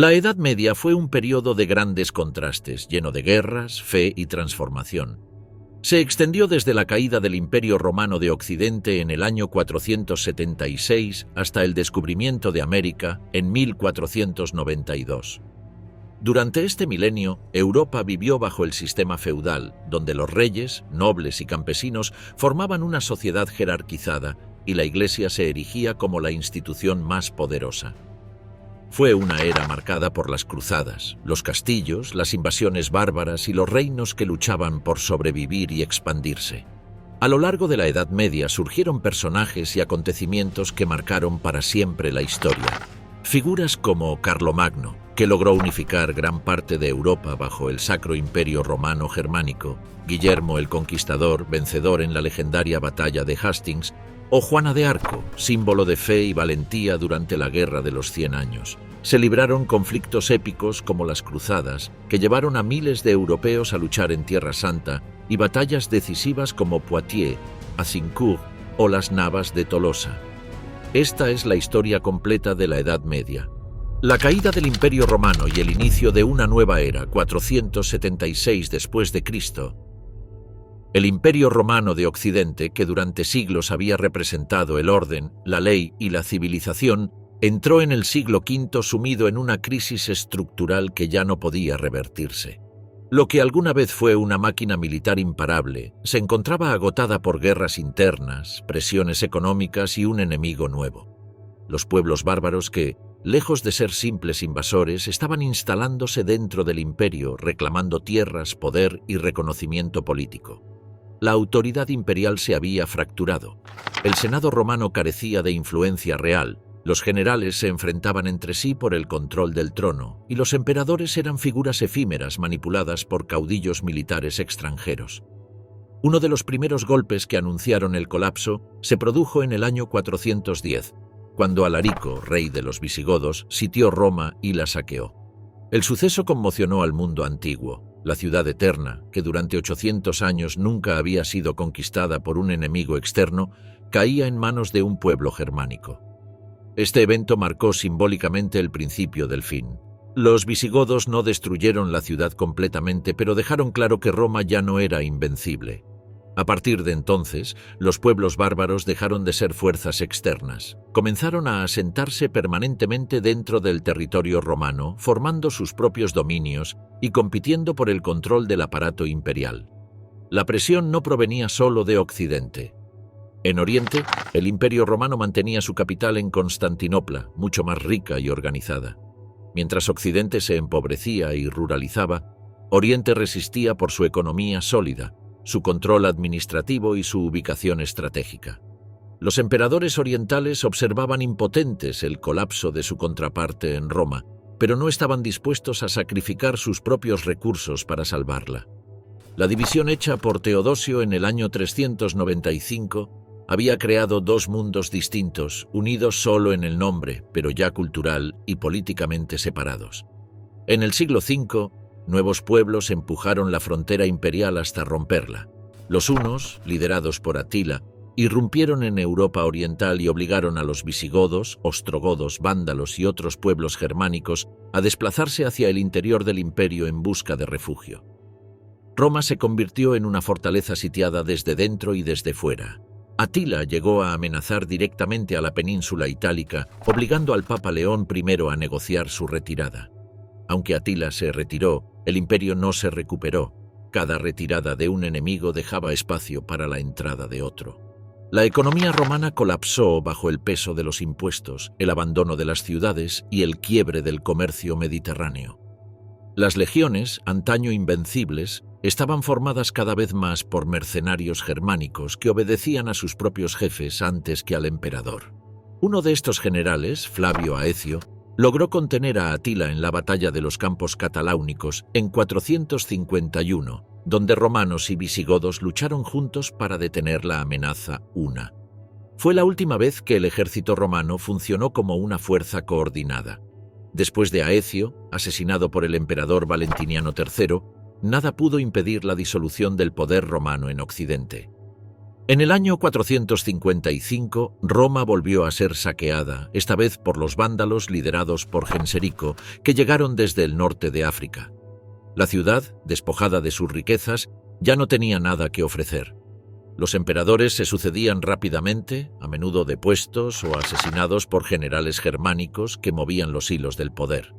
La Edad Media fue un periodo de grandes contrastes, lleno de guerras, fe y transformación. Se extendió desde la caída del Imperio Romano de Occidente en el año 476 hasta el descubrimiento de América en 1492. Durante este milenio, Europa vivió bajo el sistema feudal, donde los reyes, nobles y campesinos formaban una sociedad jerarquizada y la Iglesia se erigía como la institución más poderosa. Fue una era marcada por las cruzadas, los castillos, las invasiones bárbaras y los reinos que luchaban por sobrevivir y expandirse. A lo largo de la Edad Media surgieron personajes y acontecimientos que marcaron para siempre la historia. Figuras como Carlomagno, que logró unificar gran parte de Europa bajo el Sacro Imperio Romano Germánico, Guillermo el Conquistador, vencedor en la legendaria batalla de Hastings, o Juana de Arco, símbolo de fe y valentía durante la Guerra de los 100 años. Se libraron conflictos épicos como las Cruzadas, que llevaron a miles de europeos a luchar en Tierra Santa, y batallas decisivas como Poitiers, Azincourt o las Navas de Tolosa. Esta es la historia completa de la Edad Media. La caída del Imperio Romano y el inicio de una nueva era, 476 después de Cristo. El Imperio Romano de Occidente, que durante siglos había representado el orden, la ley y la civilización, entró en el siglo V sumido en una crisis estructural que ya no podía revertirse. Lo que alguna vez fue una máquina militar imparable, se encontraba agotada por guerras internas, presiones económicas y un enemigo nuevo. Los pueblos bárbaros que, lejos de ser simples invasores, estaban instalándose dentro del imperio, reclamando tierras, poder y reconocimiento político. La autoridad imperial se había fracturado. El Senado romano carecía de influencia real, los generales se enfrentaban entre sí por el control del trono, y los emperadores eran figuras efímeras manipuladas por caudillos militares extranjeros. Uno de los primeros golpes que anunciaron el colapso se produjo en el año 410, cuando Alarico, rey de los visigodos, sitió Roma y la saqueó. El suceso conmocionó al mundo antiguo. La ciudad eterna, que durante 800 años nunca había sido conquistada por un enemigo externo, caía en manos de un pueblo germánico. Este evento marcó simbólicamente el principio del fin. Los visigodos no destruyeron la ciudad completamente, pero dejaron claro que Roma ya no era invencible. A partir de entonces, los pueblos bárbaros dejaron de ser fuerzas externas. Comenzaron a asentarse permanentemente dentro del territorio romano, formando sus propios dominios y compitiendo por el control del aparato imperial. La presión no provenía solo de Occidente. En Oriente, el Imperio Romano mantenía su capital en Constantinopla, mucho más rica y organizada. Mientras Occidente se empobrecía y ruralizaba, Oriente resistía por su economía sólida, su control administrativo y su ubicación estratégica. Los emperadores orientales observaban impotentes el colapso de su contraparte en Roma, pero no estaban dispuestos a sacrificar sus propios recursos para salvarla. La división hecha por Teodosio en el año 395 había creado dos mundos distintos, unidos solo en el nombre, pero ya cultural y políticamente separados. En el siglo V, nuevos pueblos empujaron la frontera imperial hasta romperla. Los hunos, liderados por Atila, irrumpieron en Europa oriental y obligaron a los visigodos, ostrogodos, vándalos y otros pueblos germánicos a desplazarse hacia el interior del imperio en busca de refugio. Roma se convirtió en una fortaleza sitiada desde dentro y desde fuera. Atila llegó a amenazar directamente a la península itálica, obligando al Papa León I a negociar su retirada. Aunque Atila se retiró, el imperio no se recuperó. Cada retirada de un enemigo dejaba espacio para la entrada de otro. La economía romana colapsó bajo el peso de los impuestos, el abandono de las ciudades y el quiebre del comercio mediterráneo. Las legiones, antaño invencibles, estaban formadas cada vez más por mercenarios germánicos que obedecían a sus propios jefes antes que al emperador. Uno de estos generales, Flavio Aecio, logró contener a Atila en la batalla de los Campos Cataláunicos en 451, donde romanos y visigodos lucharon juntos para detener la amenaza una. Fue la última vez que el ejército romano funcionó como una fuerza coordinada. Después de Aecio, asesinado por el emperador Valentiniano III, nada pudo impedir la disolución del poder romano en Occidente. En el año 455, Roma volvió a ser saqueada, esta vez por los vándalos liderados por Genserico, que llegaron desde el norte de África. La ciudad, despojada de sus riquezas, ya no tenía nada que ofrecer. Los emperadores se sucedían rápidamente, a menudo depuestos o asesinados por generales germánicos que movían los hilos del poder.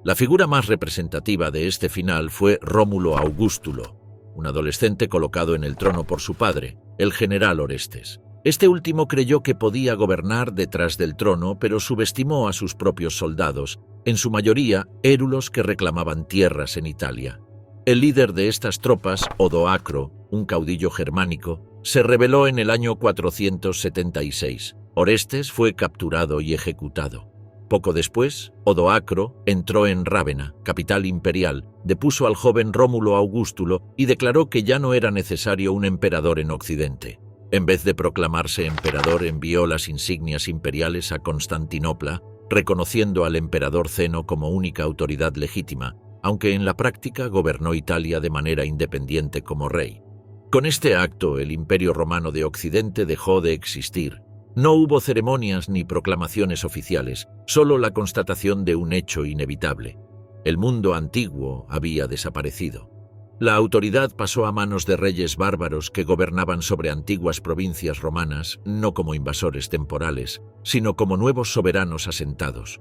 La figura más representativa de este final fue Rómulo Augustulo, un adolescente colocado en el trono por su padre, el general Orestes. Este último creyó que podía gobernar detrás del trono, pero subestimó a sus propios soldados, en su mayoría érulos que reclamaban tierras en Italia. El líder de estas tropas, Odoacro, un caudillo germánico, se rebeló en el año 476. Orestes fue capturado y ejecutado. Poco después, Odoacro entró en Rávena, capital imperial, depuso al joven Rómulo Augustulo y declaró que ya no era necesario un emperador en Occidente. En vez de proclamarse emperador, envió las insignias imperiales a Constantinopla, reconociendo al emperador Zeno como única autoridad legítima, aunque en la práctica gobernó Italia de manera independiente como rey. Con este acto, el Imperio Romano de Occidente dejó de existir. No hubo ceremonias ni proclamaciones oficiales, solo la constatación de un hecho inevitable. El mundo antiguo había desaparecido. La autoridad pasó a manos de reyes bárbaros que gobernaban sobre antiguas provincias romanas, no como invasores temporales, sino como nuevos soberanos asentados.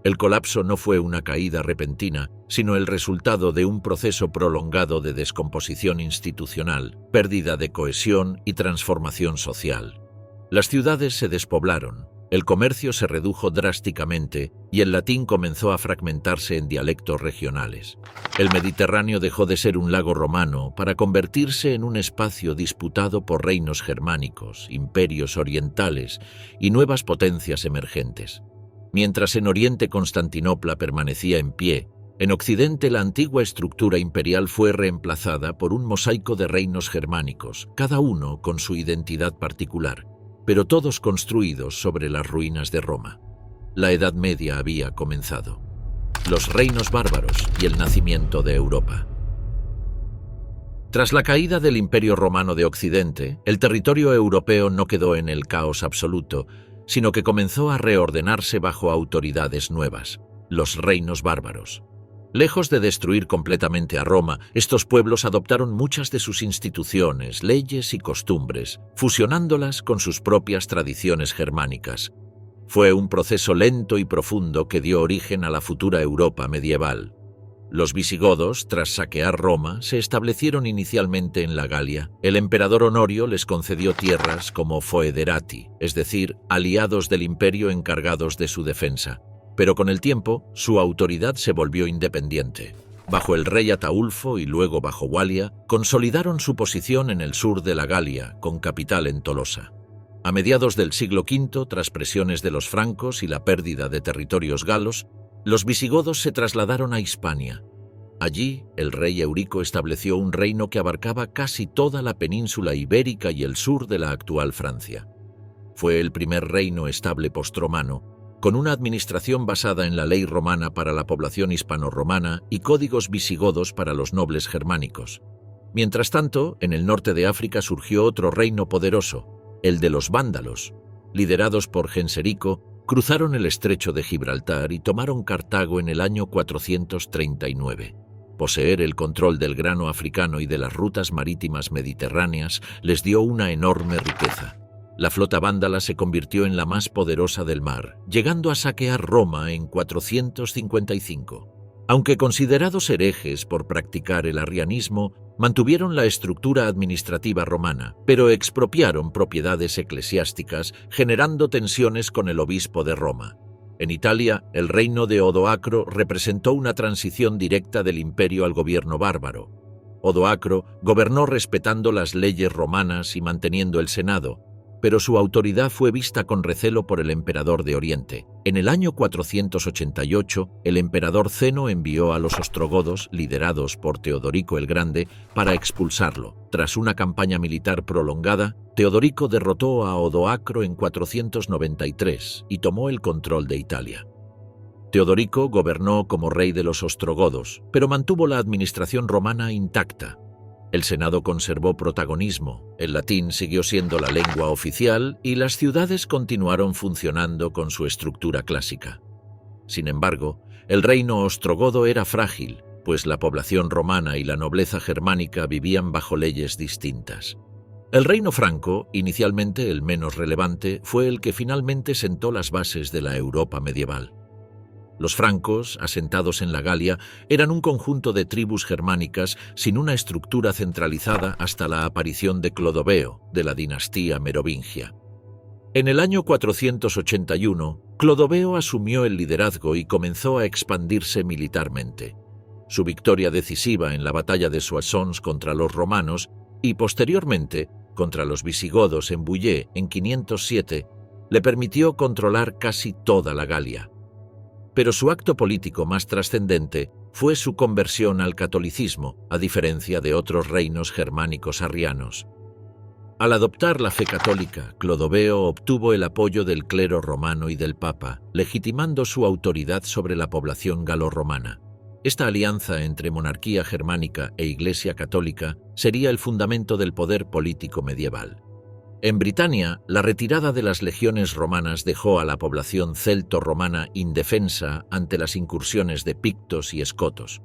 El colapso no fue una caída repentina, sino el resultado de un proceso prolongado de descomposición institucional, pérdida de cohesión y transformación social. Las ciudades se despoblaron, el comercio se redujo drásticamente y el latín comenzó a fragmentarse en dialectos regionales. El Mediterráneo dejó de ser un lago romano para convertirse en un espacio disputado por reinos germánicos, imperios orientales y nuevas potencias emergentes. Mientras en Oriente Constantinopla permanecía en pie, en Occidente la antigua estructura imperial fue reemplazada por un mosaico de reinos germánicos, cada uno con su identidad particular, pero todos construidos sobre las ruinas de Roma. La Edad Media había comenzado. Los reinos bárbaros y el nacimiento de Europa. Tras la caída del Imperio Romano de Occidente, el territorio europeo no quedó en el caos absoluto, sino que comenzó a reordenarse bajo autoridades nuevas, los reinos bárbaros. Lejos de destruir completamente a Roma, estos pueblos adoptaron muchas de sus instituciones, leyes y costumbres, fusionándolas con sus propias tradiciones germánicas. Fue un proceso lento y profundo que dio origen a la futura Europa medieval. Los visigodos, tras saquear Roma, se establecieron inicialmente en la Galia. El emperador Honorio les concedió tierras como foederati, es decir, aliados del imperio encargados de su defensa. Pero con el tiempo, su autoridad se volvió independiente. Bajo el rey Ataulfo y luego bajo Walia, consolidaron su posición en el sur de la Galia, con capital en Tolosa. A mediados del siglo V, tras presiones de los francos y la pérdida de territorios galos, los visigodos se trasladaron a Hispania. Allí, el rey Eurico estableció un reino que abarcaba casi toda la península ibérica y el sur de la actual Francia. Fue el primer reino estable postromano, con una administración basada en la ley romana para la población hispano-romana y códigos visigodos para los nobles germánicos. Mientras tanto, en el norte de África surgió otro reino poderoso, el de los vándalos. Liderados por Genserico, cruzaron el estrecho de Gibraltar y tomaron Cartago en el año 439. Poseer el control del grano africano y de las rutas marítimas mediterráneas les dio una enorme riqueza. La flota vándala se convirtió en la más poderosa del mar, llegando a saquear Roma en 455. Aunque considerados herejes por practicar el arrianismo, mantuvieron la estructura administrativa romana, pero expropiaron propiedades eclesiásticas, generando tensiones con el obispo de Roma. En Italia, el reino de Odoacro representó una transición directa del imperio al gobierno bárbaro. Odoacro gobernó respetando las leyes romanas y manteniendo el Senado, pero su autoridad fue vista con recelo por el emperador de Oriente. En el año 488, el emperador Zeno envió a los ostrogodos, liderados por Teodorico el Grande, para expulsarlo. Tras una campaña militar prolongada, Teodorico derrotó a Odoacro en 493 y tomó el control de Italia. Teodorico gobernó como rey de los ostrogodos, pero mantuvo la administración romana intacta. El Senado conservó protagonismo, el latín siguió siendo la lengua oficial y las ciudades continuaron funcionando con su estructura clásica. Sin embargo, el reino ostrogodo era frágil, pues la población romana y la nobleza germánica vivían bajo leyes distintas. El reino franco, inicialmente el menos relevante, fue el que finalmente sentó las bases de la Europa medieval. Los francos, asentados en la Galia, eran un conjunto de tribus germánicas sin una estructura centralizada hasta la aparición de Clodoveo, de la dinastía merovingia. En el año 481, Clodoveo asumió el liderazgo y comenzó a expandirse militarmente. Su victoria decisiva en la batalla de Soissons contra los romanos y, posteriormente, contra los visigodos en Bouillé en 507, le permitió controlar casi toda la Galia. Pero su acto político más trascendente fue su conversión al catolicismo, a diferencia de otros reinos germánicos arrianos. Al adoptar la fe católica, Clodoveo obtuvo el apoyo del clero romano y del Papa, legitimando su autoridad sobre la población galorromana. Esta alianza entre monarquía germánica e Iglesia católica sería el fundamento del poder político medieval. En Britania, la retirada de las legiones romanas dejó a la población celto-romana indefensa ante las incursiones de pictos y escotos.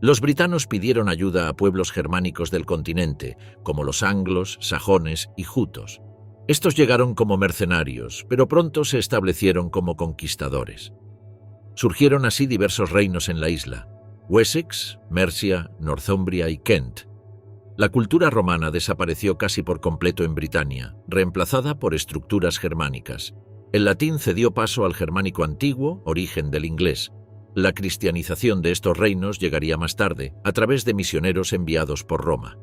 Los britanos pidieron ayuda a pueblos germánicos del continente, como los anglos, sajones y jutos. Estos llegaron como mercenarios, pero pronto se establecieron como conquistadores. Surgieron así diversos reinos en la isla: Wessex, Mercia, Northumbria y Kent. La cultura romana desapareció casi por completo en Britania, reemplazada por estructuras germánicas. El latín cedió paso al germánico antiguo, origen del inglés. La cristianización de estos reinos llegaría más tarde, a través de misioneros enviados por Roma.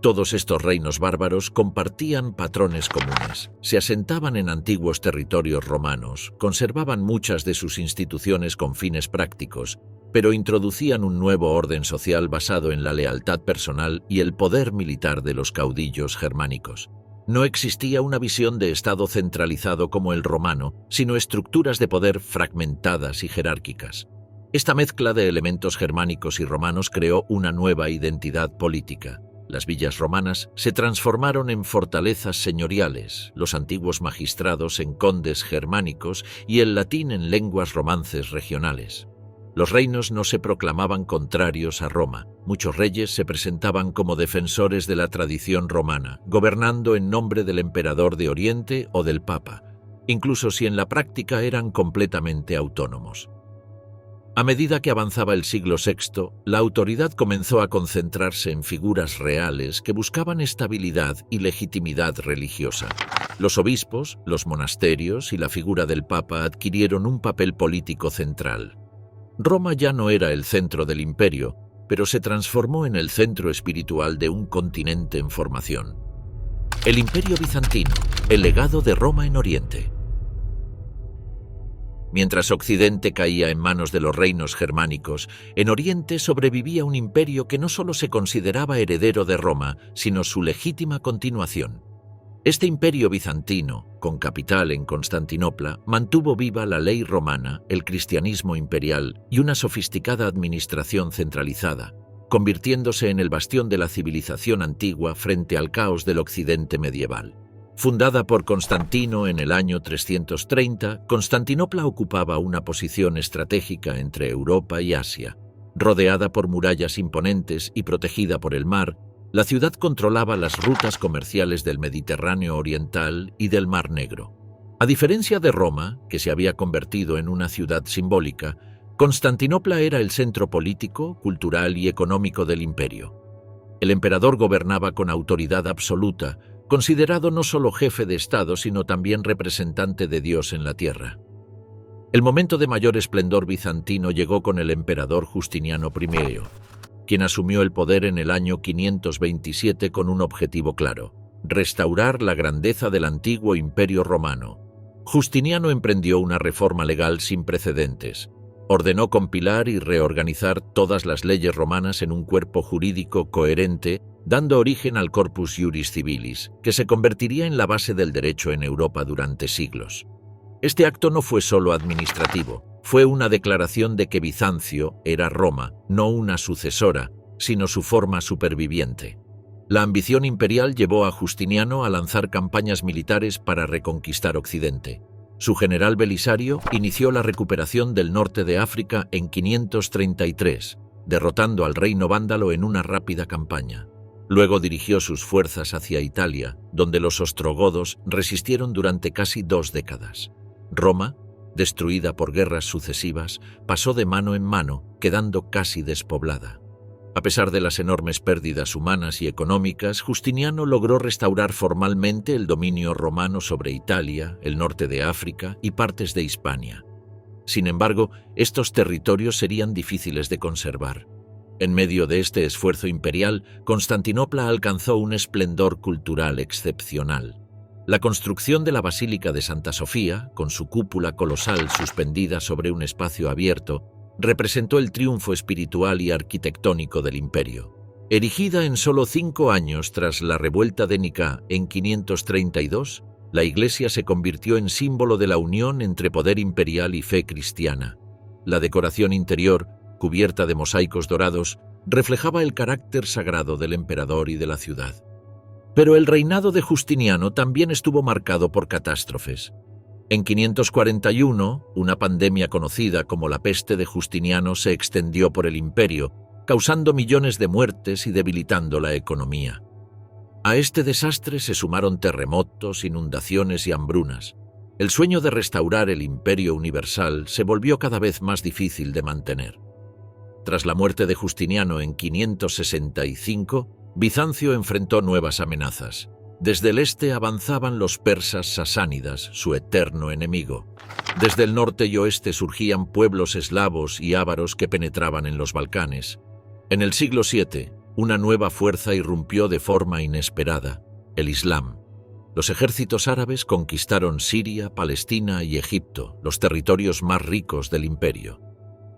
Todos estos reinos bárbaros compartían patrones comunes. Se asentaban en antiguos territorios romanos, conservaban muchas de sus instituciones con fines prácticos, pero introducían un nuevo orden social basado en la lealtad personal y el poder militar de los caudillos germánicos. No existía una visión de Estado centralizado como el romano, sino estructuras de poder fragmentadas y jerárquicas. Esta mezcla de elementos germánicos y romanos creó una nueva identidad política. Las villas romanas se transformaron en fortalezas señoriales, los antiguos magistrados en condes germánicos y el latín en lenguas romances regionales. Los reinos no se proclamaban contrarios a Roma. Muchos reyes se presentaban como defensores de la tradición romana, gobernando en nombre del emperador de Oriente o del Papa, incluso si en la práctica eran completamente autónomos. A medida que avanzaba el siglo VI, la autoridad comenzó a concentrarse en figuras reales que buscaban estabilidad y legitimidad religiosa. Los obispos, los monasterios y la figura del Papa adquirieron un papel político central. Roma ya no era el centro del imperio, pero se transformó en el centro espiritual de un continente en formación. El Imperio Bizantino, el legado de Roma en Oriente. Mientras Occidente caía en manos de los reinos germánicos, en Oriente sobrevivía un imperio que no solo se consideraba heredero de Roma, sino su legítima continuación. Este imperio bizantino, con capital en Constantinopla, mantuvo viva la ley romana, el cristianismo imperial y una sofisticada administración centralizada, convirtiéndose en el bastión de la civilización antigua frente al caos del Occidente medieval. Fundada por Constantino en el año 330, Constantinopla ocupaba una posición estratégica entre Europa y Asia. Rodeada por murallas imponentes y protegida por el mar, la ciudad controlaba las rutas comerciales del Mediterráneo oriental y del Mar Negro. A diferencia de Roma, que se había convertido en una ciudad simbólica, Constantinopla era el centro político, cultural y económico del imperio. El emperador gobernaba con autoridad absoluta, considerado no solo jefe de Estado, sino también representante de Dios en la tierra. El momento de mayor esplendor bizantino llegó con el emperador Justiniano I, quien asumió el poder en el año 527 con un objetivo claro: restaurar la grandeza del antiguo imperio romano. Justiniano emprendió una reforma legal sin precedentes. Ordenó compilar y reorganizar todas las leyes romanas en un cuerpo jurídico coherente, dando origen al Corpus Juris Civilis, que se convertiría en la base del derecho en Europa durante siglos. Este acto no fue solo administrativo, fue una declaración de que Bizancio era Roma, no una sucesora, sino su forma superviviente. La ambición imperial llevó a Justiniano a lanzar campañas militares para reconquistar Occidente. Su general Belisario inició la recuperación del norte de África en 533, derrotando al reino vándalo en una rápida campaña. Luego dirigió sus fuerzas hacia Italia, donde los ostrogodos resistieron durante casi 2 décadas. Roma, destruida por guerras sucesivas, pasó de mano en mano, quedando casi despoblada. A pesar de las enormes pérdidas humanas y económicas, Justiniano logró restaurar formalmente el dominio romano sobre Italia, el norte de África y partes de Hispania. Sin embargo, estos territorios serían difíciles de conservar. En medio de este esfuerzo imperial, Constantinopla alcanzó un esplendor cultural excepcional. La construcción de la Basílica de Santa Sofía, con su cúpula colosal suspendida sobre un espacio abierto, representó el triunfo espiritual y arquitectónico del imperio. Erigida en solo 5 años tras la revuelta de Nicea en 532, la iglesia se convirtió en símbolo de la unión entre poder imperial y fe cristiana. La decoración interior, cubierta de mosaicos dorados, reflejaba el carácter sagrado del emperador y de la ciudad. Pero el reinado de Justiniano también estuvo marcado por catástrofes. En 541, una pandemia conocida como la peste de Justiniano se extendió por el imperio, causando millones de muertes y debilitando la economía. A este desastre se sumaron terremotos, inundaciones y hambrunas. El sueño de restaurar el imperio universal se volvió cada vez más difícil de mantener. Tras la muerte de Justiniano en 565, Bizancio enfrentó nuevas amenazas. Desde el este avanzaban los persas sasánidas, su eterno enemigo. Desde el norte y oeste surgían pueblos eslavos y ávaros que penetraban en los Balcanes. En el siglo VII, una nueva fuerza irrumpió de forma inesperada: el Islam. Los ejércitos árabes conquistaron Siria, Palestina y Egipto, los territorios más ricos del imperio.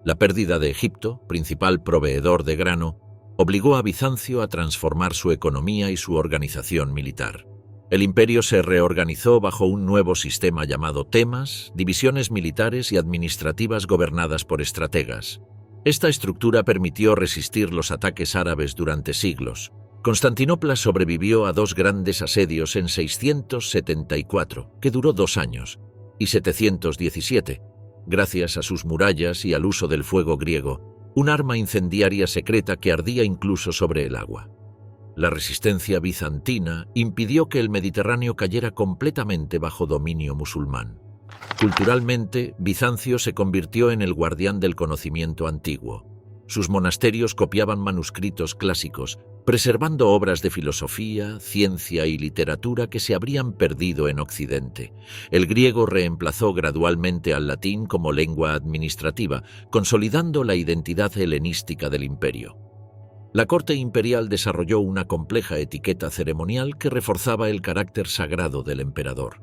La pérdida de Egipto, principal proveedor de grano, obligó a Bizancio a transformar su economía y su organización militar. El imperio se reorganizó bajo un nuevo sistema llamado temas, divisiones militares y administrativas gobernadas por estrategas. Esta estructura permitió resistir los ataques árabes durante siglos. Constantinopla sobrevivió a 2 grandes asedios en 674, que duró 2 años, y 717, gracias a sus murallas y al uso del fuego griego, un arma incendiaria secreta que ardía incluso sobre el agua. La resistencia bizantina impidió que el Mediterráneo cayera completamente bajo dominio musulmán. Culturalmente, Bizancio se convirtió en el guardián del conocimiento antiguo. Sus monasterios copiaban manuscritos clásicos, preservando obras de filosofía, ciencia y literatura que se habrían perdido en Occidente. El griego reemplazó gradualmente al latín como lengua administrativa, consolidando la identidad helenística del imperio. La corte imperial desarrolló una compleja etiqueta ceremonial que reforzaba el carácter sagrado del emperador.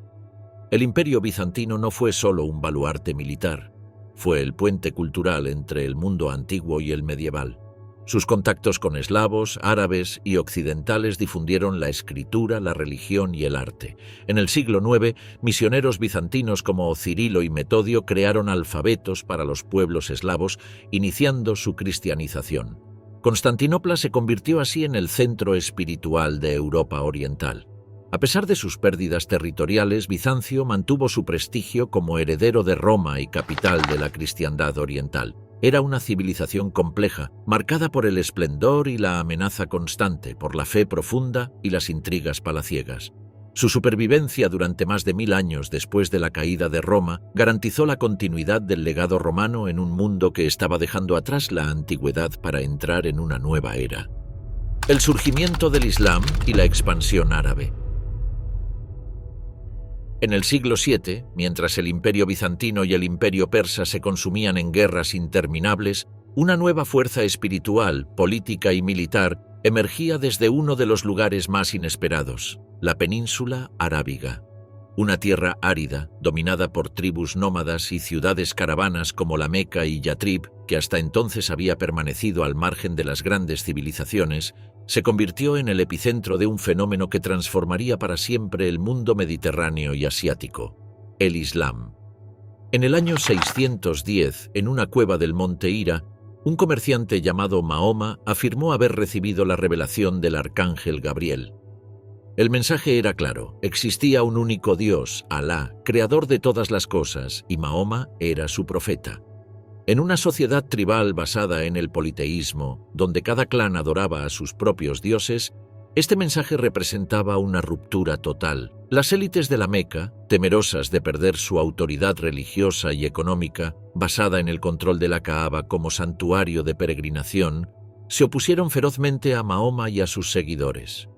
El imperio bizantino no fue solo un baluarte militar, fue el puente cultural entre el mundo antiguo y el medieval. Sus contactos con eslavos, árabes y occidentales difundieron la escritura, la religión y el arte. En el siglo IX, misioneros bizantinos como Cirilo y Metodio crearon alfabetos para los pueblos eslavos, iniciando su cristianización. Constantinopla se convirtió así en el centro espiritual de Europa Oriental. A pesar de sus pérdidas territoriales, Bizancio mantuvo su prestigio como heredero de Roma y capital de la cristiandad oriental. Era una civilización compleja, marcada por el esplendor y la amenaza constante, por la fe profunda y las intrigas palaciegas. Su supervivencia durante más de 1000 años después de la caída de Roma garantizó la continuidad del legado romano en un mundo que estaba dejando atrás la antigüedad para entrar en una nueva era. El surgimiento del Islam y la expansión árabe. En el siglo VII, mientras el imperio bizantino y el imperio persa se consumían en guerras interminables, una nueva fuerza espiritual, política y militar emergía desde uno de los lugares más inesperados, la península arábiga. Una tierra árida, dominada por tribus nómadas y ciudades caravanas como la Meca y Yatrib, que hasta entonces había permanecido al margen de las grandes civilizaciones, se convirtió en el epicentro de un fenómeno que transformaría para siempre el mundo mediterráneo y asiático: el Islam. En el año 610, en una cueva del monte Hira, Un comerciante llamado Mahoma afirmó haber recibido la revelación del arcángel Gabriel. El mensaje era claro: existía un único Dios, Alá, creador de todas las cosas, y Mahoma era su profeta. En una sociedad tribal basada en el politeísmo, donde cada clan adoraba a sus propios dioses, este mensaje representaba una ruptura total. Las élites de la Meca, temerosas de perder su autoridad religiosa y económica, basada en el control de la Kaaba como santuario de peregrinación, se opusieron ferozmente a Mahoma y a sus seguidores.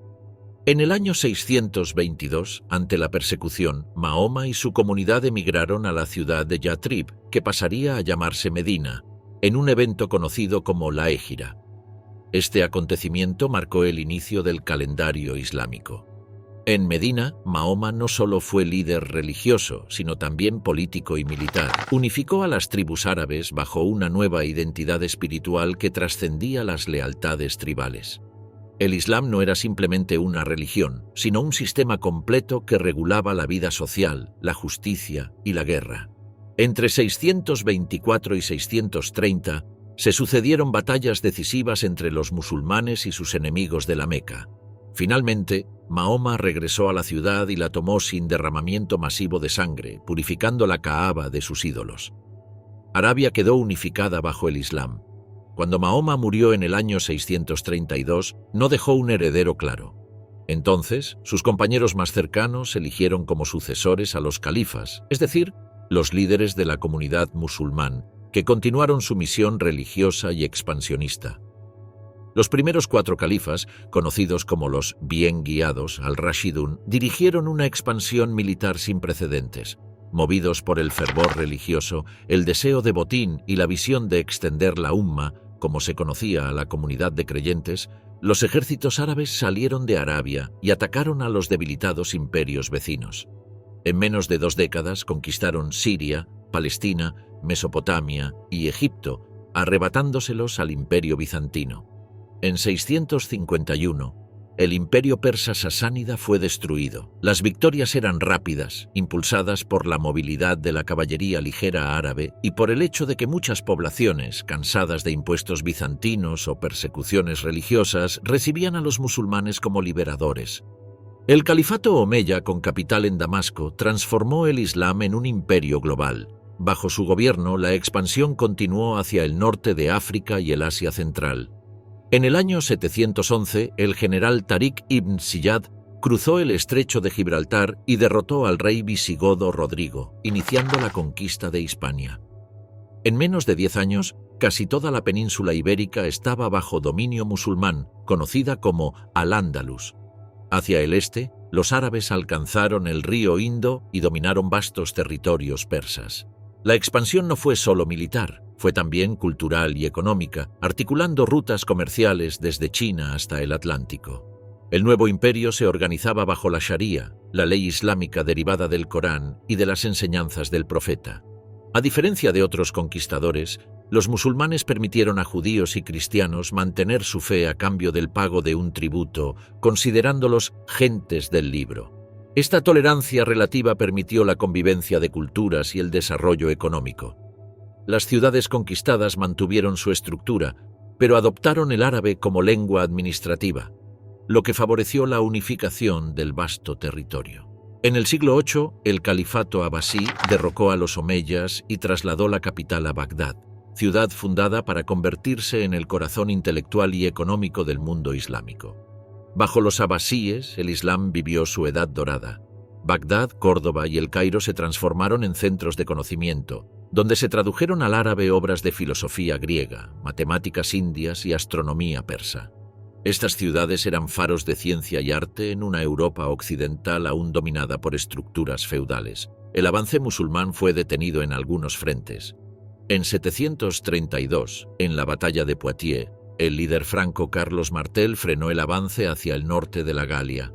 En el año 622, ante la persecución, Mahoma y su comunidad emigraron a la ciudad de Yatrib, que pasaría a llamarse Medina, en un evento conocido como la Égira. Este acontecimiento marcó el inicio del calendario islámico. En Medina, Mahoma no solo fue líder religioso, sino también político y militar. Unificó a las tribus árabes bajo una nueva identidad espiritual que trascendía las lealtades tribales. El Islam no era simplemente una religión, sino un sistema completo que regulaba la vida social, la justicia y la guerra. Entre 624 y 630, se sucedieron batallas decisivas entre los musulmanes y sus enemigos de la Meca. Finalmente, Mahoma regresó a la ciudad y la tomó sin derramamiento masivo de sangre, purificando la Kaaba de sus ídolos. Arabia quedó unificada bajo el Islam. Cuando Mahoma murió en el año 632, no dejó un heredero claro. Entonces, sus compañeros más cercanos eligieron como sucesores a los califas, es decir, los líderes de la comunidad musulmán, que continuaron su misión religiosa y expansionista. Los primeros 4 califas, conocidos como los bien guiados, al-Rashidun, dirigieron una expansión militar sin precedentes. Movidos por el fervor religioso, el deseo de botín y la visión de extender la umma, como se conocía a la comunidad de creyentes, los ejércitos árabes salieron de Arabia y atacaron a los debilitados imperios vecinos. En menos de 2 décadas conquistaron Siria, Palestina, Mesopotamia y Egipto, arrebatándoselos al imperio bizantino. En 651, el imperio persa sasánida fue destruido. Las victorias eran rápidas, impulsadas por la movilidad de la caballería ligera árabe y por el hecho de que muchas poblaciones, cansadas de impuestos bizantinos o persecuciones religiosas, recibían a los musulmanes como liberadores. El califato omeya, con capital en Damasco, transformó el Islam en un imperio global. Bajo su gobierno, la expansión continuó hacia el norte de África y el Asia Central. En el año 711, el general Tariq ibn Ziyad cruzó el estrecho de Gibraltar y derrotó al rey visigodo Rodrigo, iniciando la conquista de Hispania. En menos de 10 años, casi toda la península ibérica estaba bajo dominio musulmán, conocida como Al-Ándalus. Hacia el este, los árabes alcanzaron el río Indo y dominaron vastos territorios persas. La expansión no fue solo militar, fue también cultural y económica, articulando rutas comerciales desde China hasta el Atlántico. El nuevo imperio se organizaba bajo la Sharia, la ley islámica derivada del Corán y de las enseñanzas del profeta. A diferencia de otros conquistadores, los musulmanes permitieron a judíos y cristianos mantener su fe a cambio del pago de un tributo, considerándolos gentes del libro. Esta tolerancia relativa permitió la convivencia de culturas y el desarrollo económico. Las ciudades conquistadas mantuvieron su estructura, pero adoptaron el árabe como lengua administrativa, lo que favoreció la unificación del vasto territorio. En el siglo VIII, el califato abasí derrocó a los omeyas y trasladó la capital a Bagdad, ciudad fundada para convertirse en el corazón intelectual y económico del mundo islámico. Bajo los abasíes, el Islam vivió su edad dorada. Bagdad, Córdoba y El Cairo se transformaron en centros de conocimiento, donde se tradujeron al árabe obras de filosofía griega, matemáticas indias y astronomía persa. Estas ciudades eran faros de ciencia y arte en una Europa occidental aún dominada por estructuras feudales. El avance musulmán fue detenido en algunos frentes. En 732, en la batalla de Poitiers, el líder franco Carlos Martel frenó el avance hacia el norte de la Galia.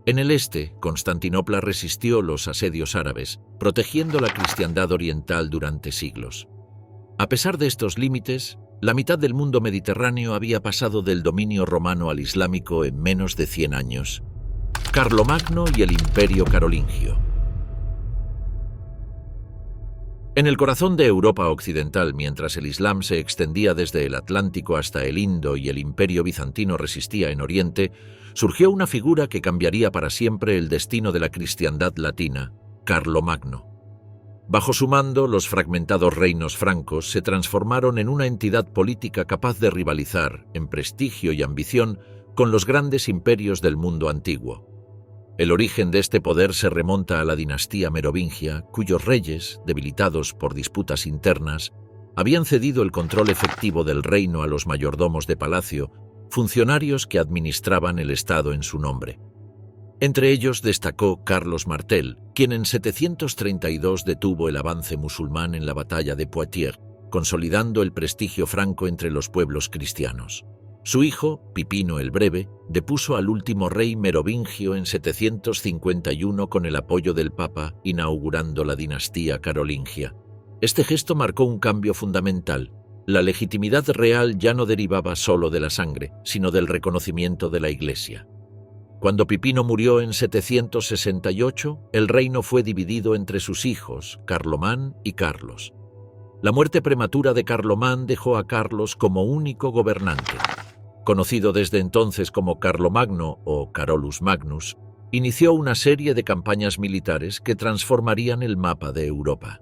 En el este, Constantinopla resistió los asedios árabes, protegiendo la cristiandad oriental durante siglos. A pesar de estos límites, la mitad del mundo mediterráneo había pasado del dominio romano al islámico en menos de 100 años. Carlomagno y el Imperio Carolingio. En el corazón de Europa occidental, mientras el Islam se extendía desde el Atlántico hasta el Indo y el Imperio bizantino resistía en Oriente, surgió una figura que cambiaría para siempre el destino de la cristiandad latina: Carlomagno. Bajo su mando, los fragmentados reinos francos se transformaron en una entidad política capaz de rivalizar, en prestigio y ambición, con los grandes imperios del mundo antiguo. El origen de este poder se remonta a la dinastía merovingia, cuyos reyes, debilitados por disputas internas, habían cedido el control efectivo del reino a los mayordomos de palacio, funcionarios que administraban el Estado en su nombre. Entre ellos destacó Carlos Martel, quien en 732 detuvo el avance musulmán en la batalla de Poitiers, consolidando el prestigio franco entre los pueblos cristianos. Su hijo, Pipino el Breve, depuso al último rey merovingio en 751 con el apoyo del Papa, inaugurando la dinastía carolingia. Este gesto marcó un cambio fundamental. La legitimidad real ya no derivaba solo de la sangre, sino del reconocimiento de la Iglesia. Cuando Pipino murió en 768, el reino fue dividido entre sus hijos, Carlomán y Carlos. La muerte prematura de Carlomán dejó a Carlos como único gobernante. Conocido desde entonces como Carlomagno o Carolus Magnus, inició una serie de campañas militares que transformarían el mapa de Europa.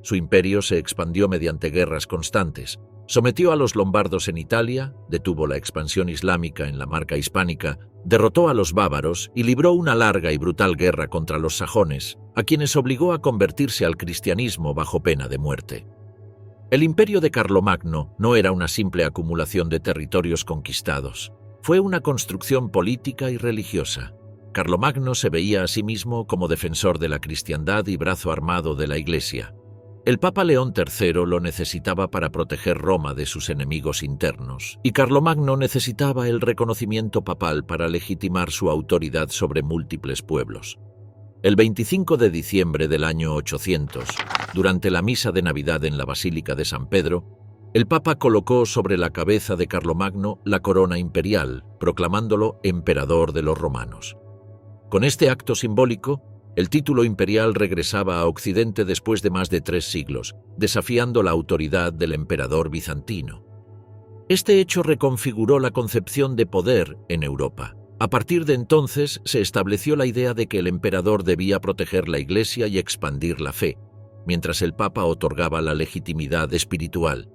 Su imperio se expandió mediante guerras constantes, sometió a los lombardos en Italia, detuvo la expansión islámica en la Marca Hispánica, derrotó a los bávaros y libró una larga y brutal guerra contra los sajones, a quienes obligó a convertirse al cristianismo bajo pena de muerte. El imperio de Carlomagno no era una simple acumulación de territorios conquistados. Fue una construcción política y religiosa. Carlomagno se veía a sí mismo como defensor de la cristiandad y brazo armado de la Iglesia. El Papa León III lo necesitaba para proteger Roma de sus enemigos internos, y Carlomagno necesitaba el reconocimiento papal para legitimar su autoridad sobre múltiples pueblos. El 25 de diciembre del año 800, durante la misa de Navidad en la Basílica de San Pedro, el Papa colocó sobre la cabeza de Carlomagno la corona imperial, proclamándolo emperador de los romanos. Con este acto simbólico, el título imperial regresaba a Occidente después de más de 3 siglos, desafiando la autoridad del emperador bizantino. Este hecho reconfiguró la concepción de poder en Europa. A partir de entonces se estableció la idea de que el emperador debía proteger la Iglesia y expandir la fe, mientras el Papa otorgaba la legitimidad espiritual.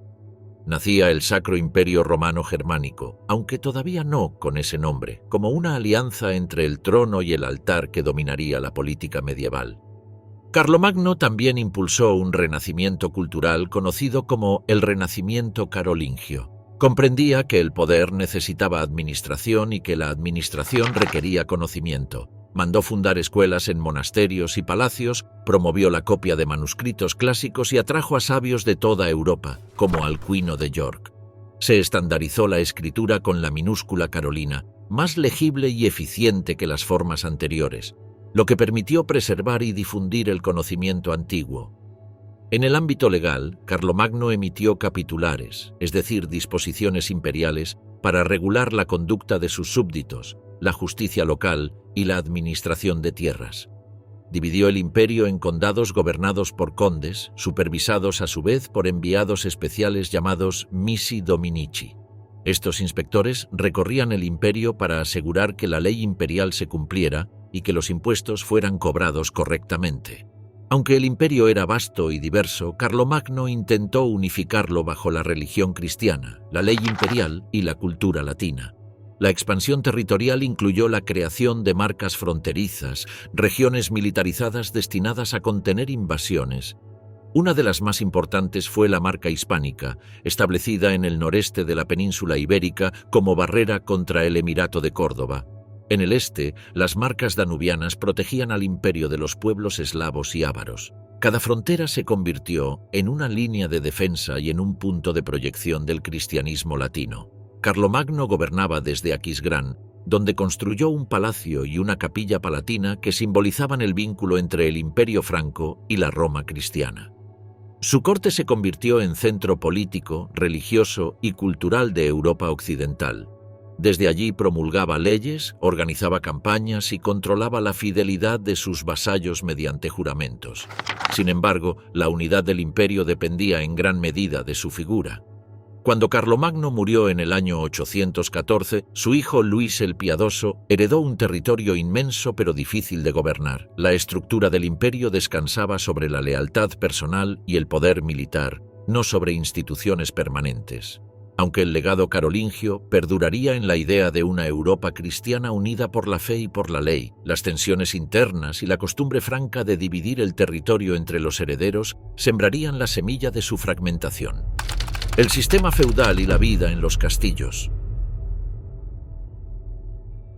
Nacía el Sacro Imperio Romano Germánico, aunque todavía no con ese nombre, como una alianza entre el trono y el altar que dominaría la política medieval. Carlomagno también impulsó un renacimiento cultural conocido como el Renacimiento carolingio. Comprendía que el poder necesitaba administración y que la administración requería conocimiento. Mandó fundar escuelas en monasterios y palacios, promovió la copia de manuscritos clásicos y atrajo a sabios de toda Europa, como Alcuino de York. Se estandarizó la escritura con la minúscula carolina, más legible y eficiente que las formas anteriores, lo que permitió preservar y difundir el conocimiento antiguo. En el ámbito legal, Carlomagno emitió capitulares, es decir, disposiciones imperiales, para regular la conducta de sus súbditos, la justicia local y la administración de tierras. Dividió el imperio en condados gobernados por condes, supervisados a su vez por enviados especiales llamados missi dominici. Estos inspectores recorrían el imperio para asegurar que la ley imperial se cumpliera y que los impuestos fueran cobrados correctamente. Aunque el imperio era vasto y diverso, Carlomagno intentó unificarlo bajo la religión cristiana, la ley imperial y la cultura latina. La expansión territorial incluyó la creación de marcas fronterizas, regiones militarizadas destinadas a contener invasiones. Una de las más importantes fue la Marca Hispánica, establecida en el noreste de la península ibérica como barrera contra el Emirato de Córdoba. En el este, las marcas danubianas protegían al imperio de los pueblos eslavos y ávaros. Cada frontera se convirtió en una línea de defensa y en un punto de proyección del cristianismo latino. Carlomagno gobernaba desde Aquisgrán, donde construyó un palacio y una capilla palatina que simbolizaban el vínculo entre el Imperio franco y la Roma cristiana. Su corte se convirtió en centro político, religioso y cultural de Europa occidental. Desde allí promulgaba leyes, organizaba campañas y controlaba la fidelidad de sus vasallos mediante juramentos. Sin embargo, la unidad del imperio dependía en gran medida de su figura. Cuando Carlomagno murió en el año 814, su hijo Luis el Piadoso heredó un territorio inmenso pero difícil de gobernar. La estructura del imperio descansaba sobre la lealtad personal y el poder militar, no sobre instituciones permanentes. Aunque el legado carolingio perduraría en la idea de una Europa cristiana unida por la fe y por la ley, las tensiones internas y la costumbre franca de dividir el territorio entre los herederos sembrarían la semilla de su fragmentación. El sistema feudal y la vida en los castillos.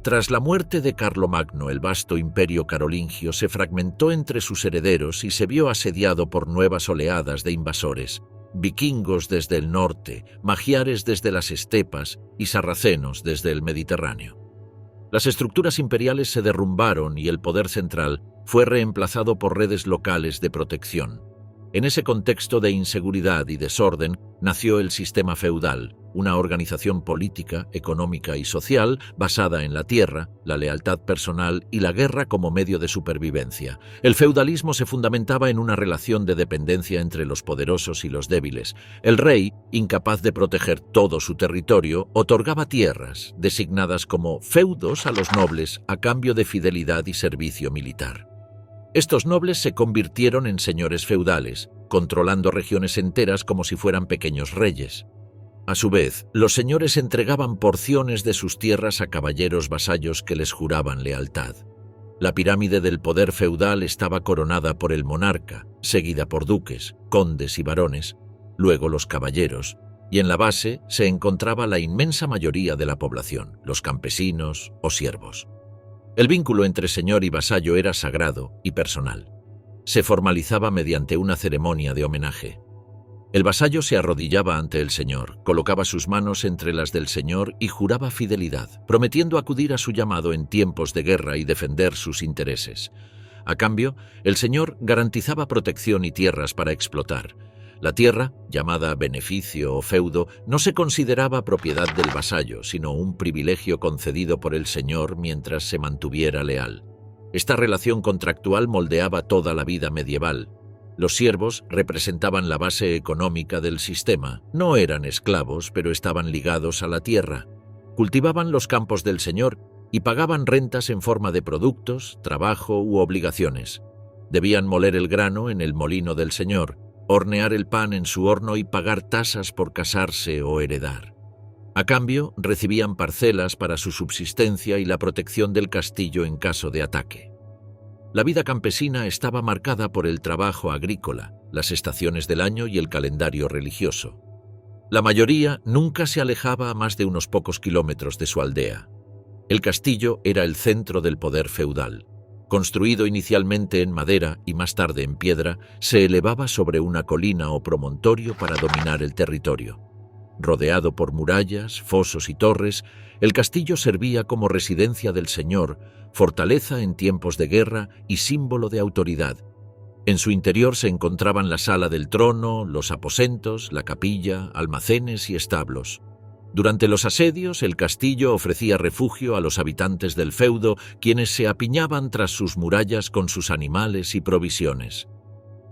Tras la muerte de Carlomagno, el vasto imperio carolingio se fragmentó entre sus herederos y se vio asediado por nuevas oleadas de invasores. Vikingos desde el norte, magiares desde las estepas y sarracenos desde el Mediterráneo. Las estructuras imperiales se derrumbaron y el poder central fue reemplazado por redes locales de protección. En ese contexto de inseguridad y desorden nació el sistema feudal, una organización política, económica y social basada en la tierra, la lealtad personal y la guerra como medio de supervivencia. El feudalismo se fundamentaba en una relación de dependencia entre los poderosos y los débiles. El rey, incapaz de proteger todo su territorio, otorgaba tierras, designadas como feudos a los nobles a cambio de fidelidad y servicio militar. Estos nobles se convirtieron en señores feudales, controlando regiones enteras como si fueran pequeños reyes. A su vez, los señores entregaban porciones de sus tierras a caballeros vasallos que les juraban lealtad. La pirámide del poder feudal estaba coronada por el monarca, seguida por duques, condes y barones, luego los caballeros, y en la base se encontraba la inmensa mayoría de la población, los campesinos o siervos. El vínculo entre señor y vasallo era sagrado y personal. Se formalizaba mediante una ceremonia de homenaje. El vasallo se arrodillaba ante el señor, colocaba sus manos entre las del señor y juraba fidelidad, prometiendo acudir a su llamado en tiempos de guerra y defender sus intereses. A cambio, el señor garantizaba protección y tierras para explotar. La tierra, llamada beneficio o feudo, no se consideraba propiedad del vasallo, sino un privilegio concedido por el señor mientras se mantuviera leal. Esta relación contractual moldeaba toda la vida medieval. Los siervos representaban la base económica del sistema. No eran esclavos, pero estaban ligados a la tierra. Cultivaban los campos del señor y pagaban rentas en forma de productos, trabajo u obligaciones. Debían moler el grano en el molino del señor, hornear el pan en su horno y pagar tasas por casarse o heredar. A cambio, recibían parcelas para su subsistencia y la protección del castillo en caso de ataque. La vida campesina estaba marcada por el trabajo agrícola, las estaciones del año y el calendario religioso. La mayoría nunca se alejaba a más de unos pocos kilómetros de su aldea. El castillo era el centro del poder feudal. Construido inicialmente en madera y más tarde en piedra, se elevaba sobre una colina o promontorio para dominar el territorio. Rodeado por murallas, fosos y torres, el castillo servía como residencia del señor, fortaleza en tiempos de guerra y símbolo de autoridad. En su interior se encontraban la sala del trono, los aposentos, la capilla, almacenes y establos. Durante los asedios, el castillo ofrecía refugio a los habitantes del feudo, quienes se apiñaban tras sus murallas con sus animales y provisiones.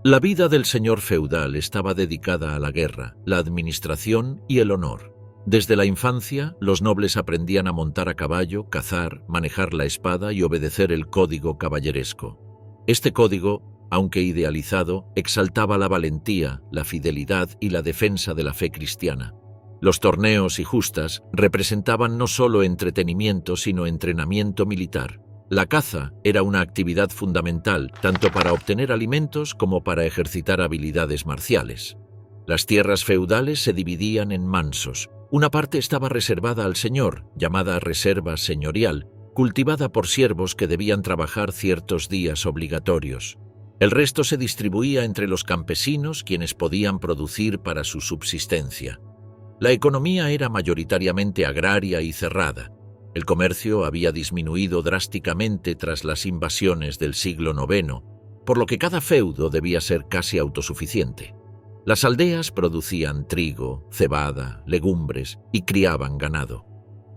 La vida del señor feudal estaba dedicada a la guerra, la administración y el honor. Desde la infancia, los nobles aprendían a montar a caballo, cazar, manejar la espada y obedecer el código caballeresco. Este código, aunque idealizado, exaltaba la valentía, la fidelidad y la defensa de la fe cristiana. Los torneos y justas representaban no solo entretenimiento, sino entrenamiento militar. La caza era una actividad fundamental, tanto para obtener alimentos como para ejercitar habilidades marciales. Las tierras feudales se dividían en mansos. Una parte estaba reservada al señor, llamada reserva señorial, cultivada por siervos que debían trabajar ciertos días obligatorios. El resto se distribuía entre los campesinos, quienes podían producir para su subsistencia. La economía era mayoritariamente agraria y cerrada. El comercio había disminuido drásticamente tras las invasiones del siglo IX, por lo que cada feudo debía ser casi autosuficiente. Las aldeas producían trigo, cebada, legumbres y criaban ganado.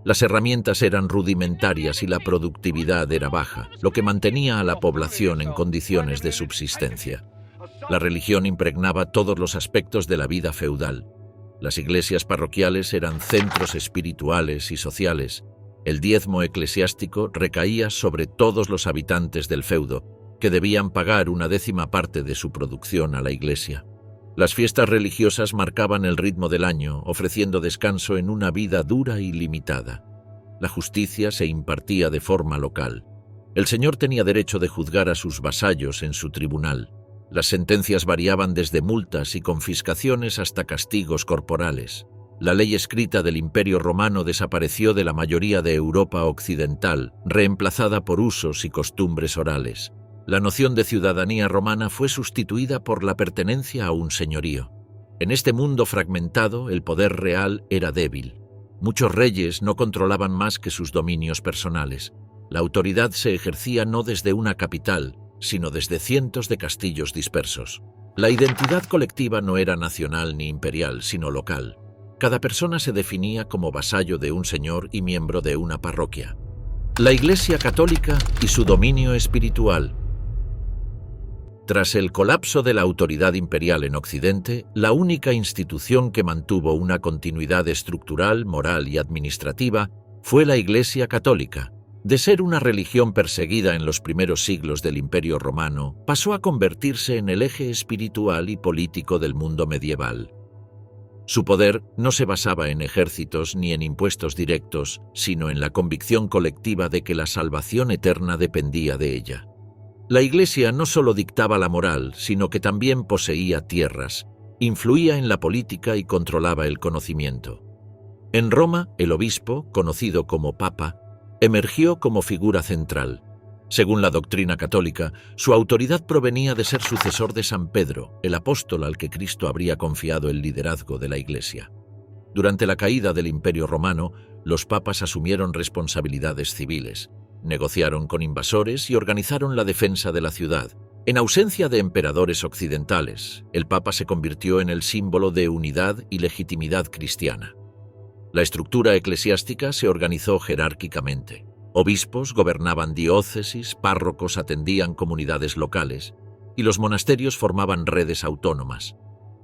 Las herramientas eran rudimentarias y la productividad era baja, lo que mantenía a la población en condiciones de subsistencia. La religión impregnaba todos los aspectos de la vida feudal. Las iglesias parroquiales eran centros espirituales y sociales. El diezmo eclesiástico recaía sobre todos los habitantes del feudo, que debían pagar una décima parte de su producción a la iglesia. Las fiestas religiosas marcaban el ritmo del año, ofreciendo descanso en una vida dura y limitada. La justicia se impartía de forma local. El señor tenía derecho de juzgar a sus vasallos en su tribunal. Las sentencias variaban desde multas y confiscaciones hasta castigos corporales. La ley escrita del Imperio Romano desapareció de la mayoría de Europa occidental, reemplazada por usos y costumbres orales. La noción de ciudadanía romana fue sustituida por la pertenencia a un señorío. En este mundo fragmentado, el poder real era débil. Muchos reyes no controlaban más que sus dominios personales. La autoridad se ejercía no desde una capital, sino desde cientos de castillos dispersos. La identidad colectiva no era nacional ni imperial, sino local. Cada persona se definía como vasallo de un señor y miembro de una parroquia. La Iglesia Católica y su dominio espiritual. Tras el colapso de la autoridad imperial en Occidente, la única institución que mantuvo una continuidad estructural, moral y administrativa fue la Iglesia Católica. De ser una religión perseguida en los primeros siglos del Imperio Romano, pasó a convertirse en el eje espiritual y político del mundo medieval. Su poder no se basaba en ejércitos ni en impuestos directos, sino en la convicción colectiva de que la salvación eterna dependía de ella. La Iglesia no solo dictaba la moral, sino que también poseía tierras, influía en la política y controlaba el conocimiento. En Roma, el obispo, conocido como Papa, emergió como figura central. Según la doctrina católica, su autoridad provenía de ser sucesor de San Pedro, el apóstol al que Cristo habría confiado el liderazgo de la Iglesia. Durante la caída del Imperio Romano, los papas asumieron responsabilidades civiles, negociaron con invasores y organizaron la defensa de la ciudad. En ausencia de emperadores occidentales, el Papa se convirtió en el símbolo de unidad y legitimidad cristiana. La estructura eclesiástica se organizó jerárquicamente. Obispos gobernaban diócesis, párrocos atendían comunidades locales, y los monasterios formaban redes autónomas.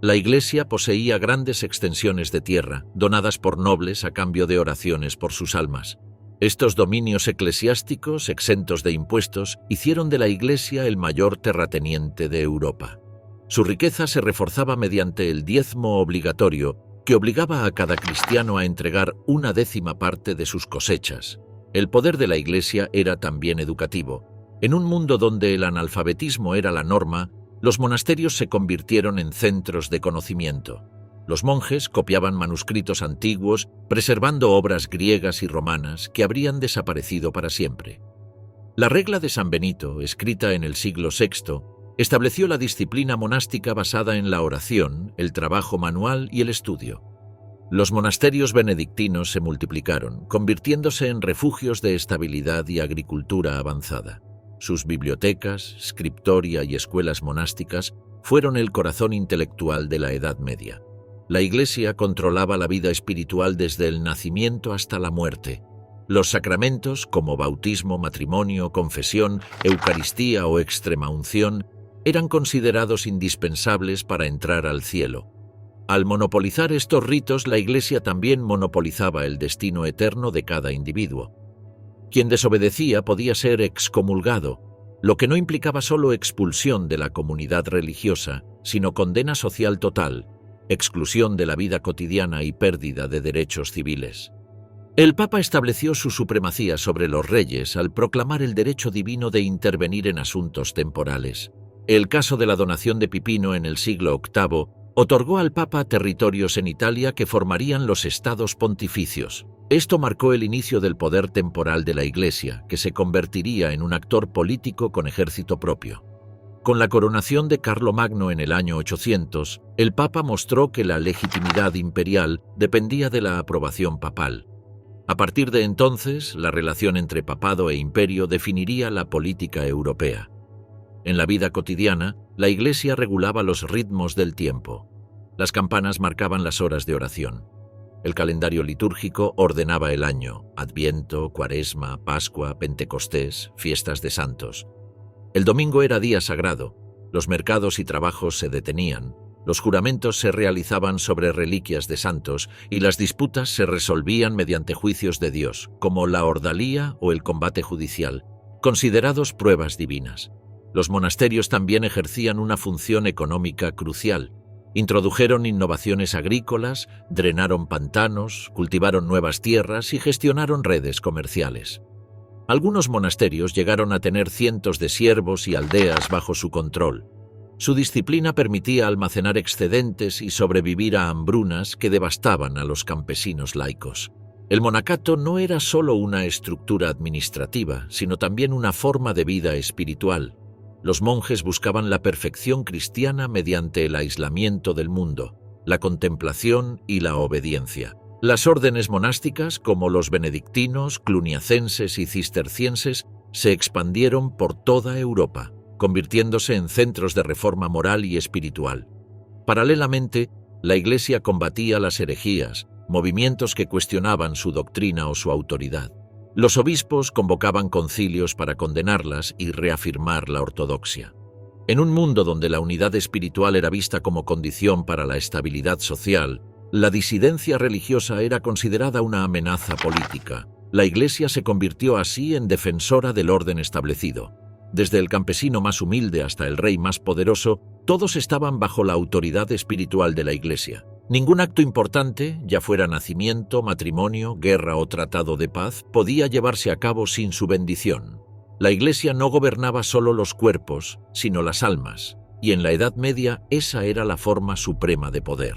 La Iglesia poseía grandes extensiones de tierra, donadas por nobles a cambio de oraciones por sus almas. Estos dominios eclesiásticos, exentos de impuestos, hicieron de la Iglesia el mayor terrateniente de Europa. Su riqueza se reforzaba mediante el diezmo obligatorio, que obligaba a cada cristiano a entregar una décima parte de sus cosechas. El poder de la Iglesia era también educativo. En un mundo donde el analfabetismo era la norma, los monasterios se convirtieron en centros de conocimiento. Los monjes copiaban manuscritos antiguos, preservando obras griegas y romanas que habrían desaparecido para siempre. La regla de San Benito, escrita en el siglo VI, estableció la disciplina monástica basada en la oración, el trabajo manual y el estudio. Los monasterios benedictinos se multiplicaron, convirtiéndose en refugios de estabilidad y agricultura avanzada. Sus bibliotecas, scriptoria y escuelas monásticas fueron el corazón intelectual de la Edad Media. La Iglesia controlaba la vida espiritual desde el nacimiento hasta la muerte. Los sacramentos, como bautismo, matrimonio, confesión, Eucaristía o extremaunción, eran considerados indispensables para entrar al cielo. Al monopolizar estos ritos, la Iglesia también monopolizaba el destino eterno de cada individuo. Quien desobedecía podía ser excomulgado, lo que no implicaba solo expulsión de la comunidad religiosa, sino condena social total, exclusión de la vida cotidiana y pérdida de derechos civiles. El Papa estableció su supremacía sobre los reyes al proclamar el derecho divino de intervenir en asuntos temporales. El caso de la donación de Pipino en el siglo VIII otorgó al Papa territorios en Italia que formarían los estados pontificios. Esto marcó el inicio del poder temporal de la Iglesia, que se convertiría en un actor político con ejército propio. Con la coronación de Carlomagno en el año 800, el Papa mostró que la legitimidad imperial dependía de la aprobación papal. A partir de entonces, la relación entre papado e imperio definiría la política europea. En la vida cotidiana, la Iglesia regulaba los ritmos del tiempo. Las campanas marcaban las horas de oración. El calendario litúrgico ordenaba el año: Adviento, Cuaresma, Pascua, Pentecostés, fiestas de santos. El domingo era día sagrado, los mercados y trabajos se detenían, los juramentos se realizaban sobre reliquias de santos y las disputas se resolvían mediante juicios de Dios, como la ordalía o el combate judicial, considerados pruebas divinas. Los monasterios también ejercían una función económica crucial. Introdujeron innovaciones agrícolas, drenaron pantanos, cultivaron nuevas tierras y gestionaron redes comerciales. Algunos monasterios llegaron a tener cientos de siervos y aldeas bajo su control. Su disciplina permitía almacenar excedentes y sobrevivir a hambrunas que devastaban a los campesinos laicos. El monacato no era solo una estructura administrativa, sino también una forma de vida espiritual. Los monjes buscaban la perfección cristiana mediante el aislamiento del mundo, la contemplación y la obediencia. Las órdenes monásticas, como los benedictinos, cluniacenses y cistercienses, se expandieron por toda Europa, convirtiéndose en centros de reforma moral y espiritual. Paralelamente, la Iglesia combatía las herejías, movimientos que cuestionaban su doctrina o su autoridad. Los obispos convocaban concilios para condenarlas y reafirmar la ortodoxia. En un mundo donde la unidad espiritual era vista como condición para la estabilidad social, la disidencia religiosa era considerada una amenaza política. La Iglesia se convirtió así en defensora del orden establecido. Desde el campesino más humilde hasta el rey más poderoso, todos estaban bajo la autoridad espiritual de la Iglesia. Ningún acto importante, ya fuera nacimiento, matrimonio, guerra o tratado de paz, podía llevarse a cabo sin su bendición. La Iglesia no gobernaba solo los cuerpos, sino las almas, y en la Edad Media esa era la forma suprema de poder.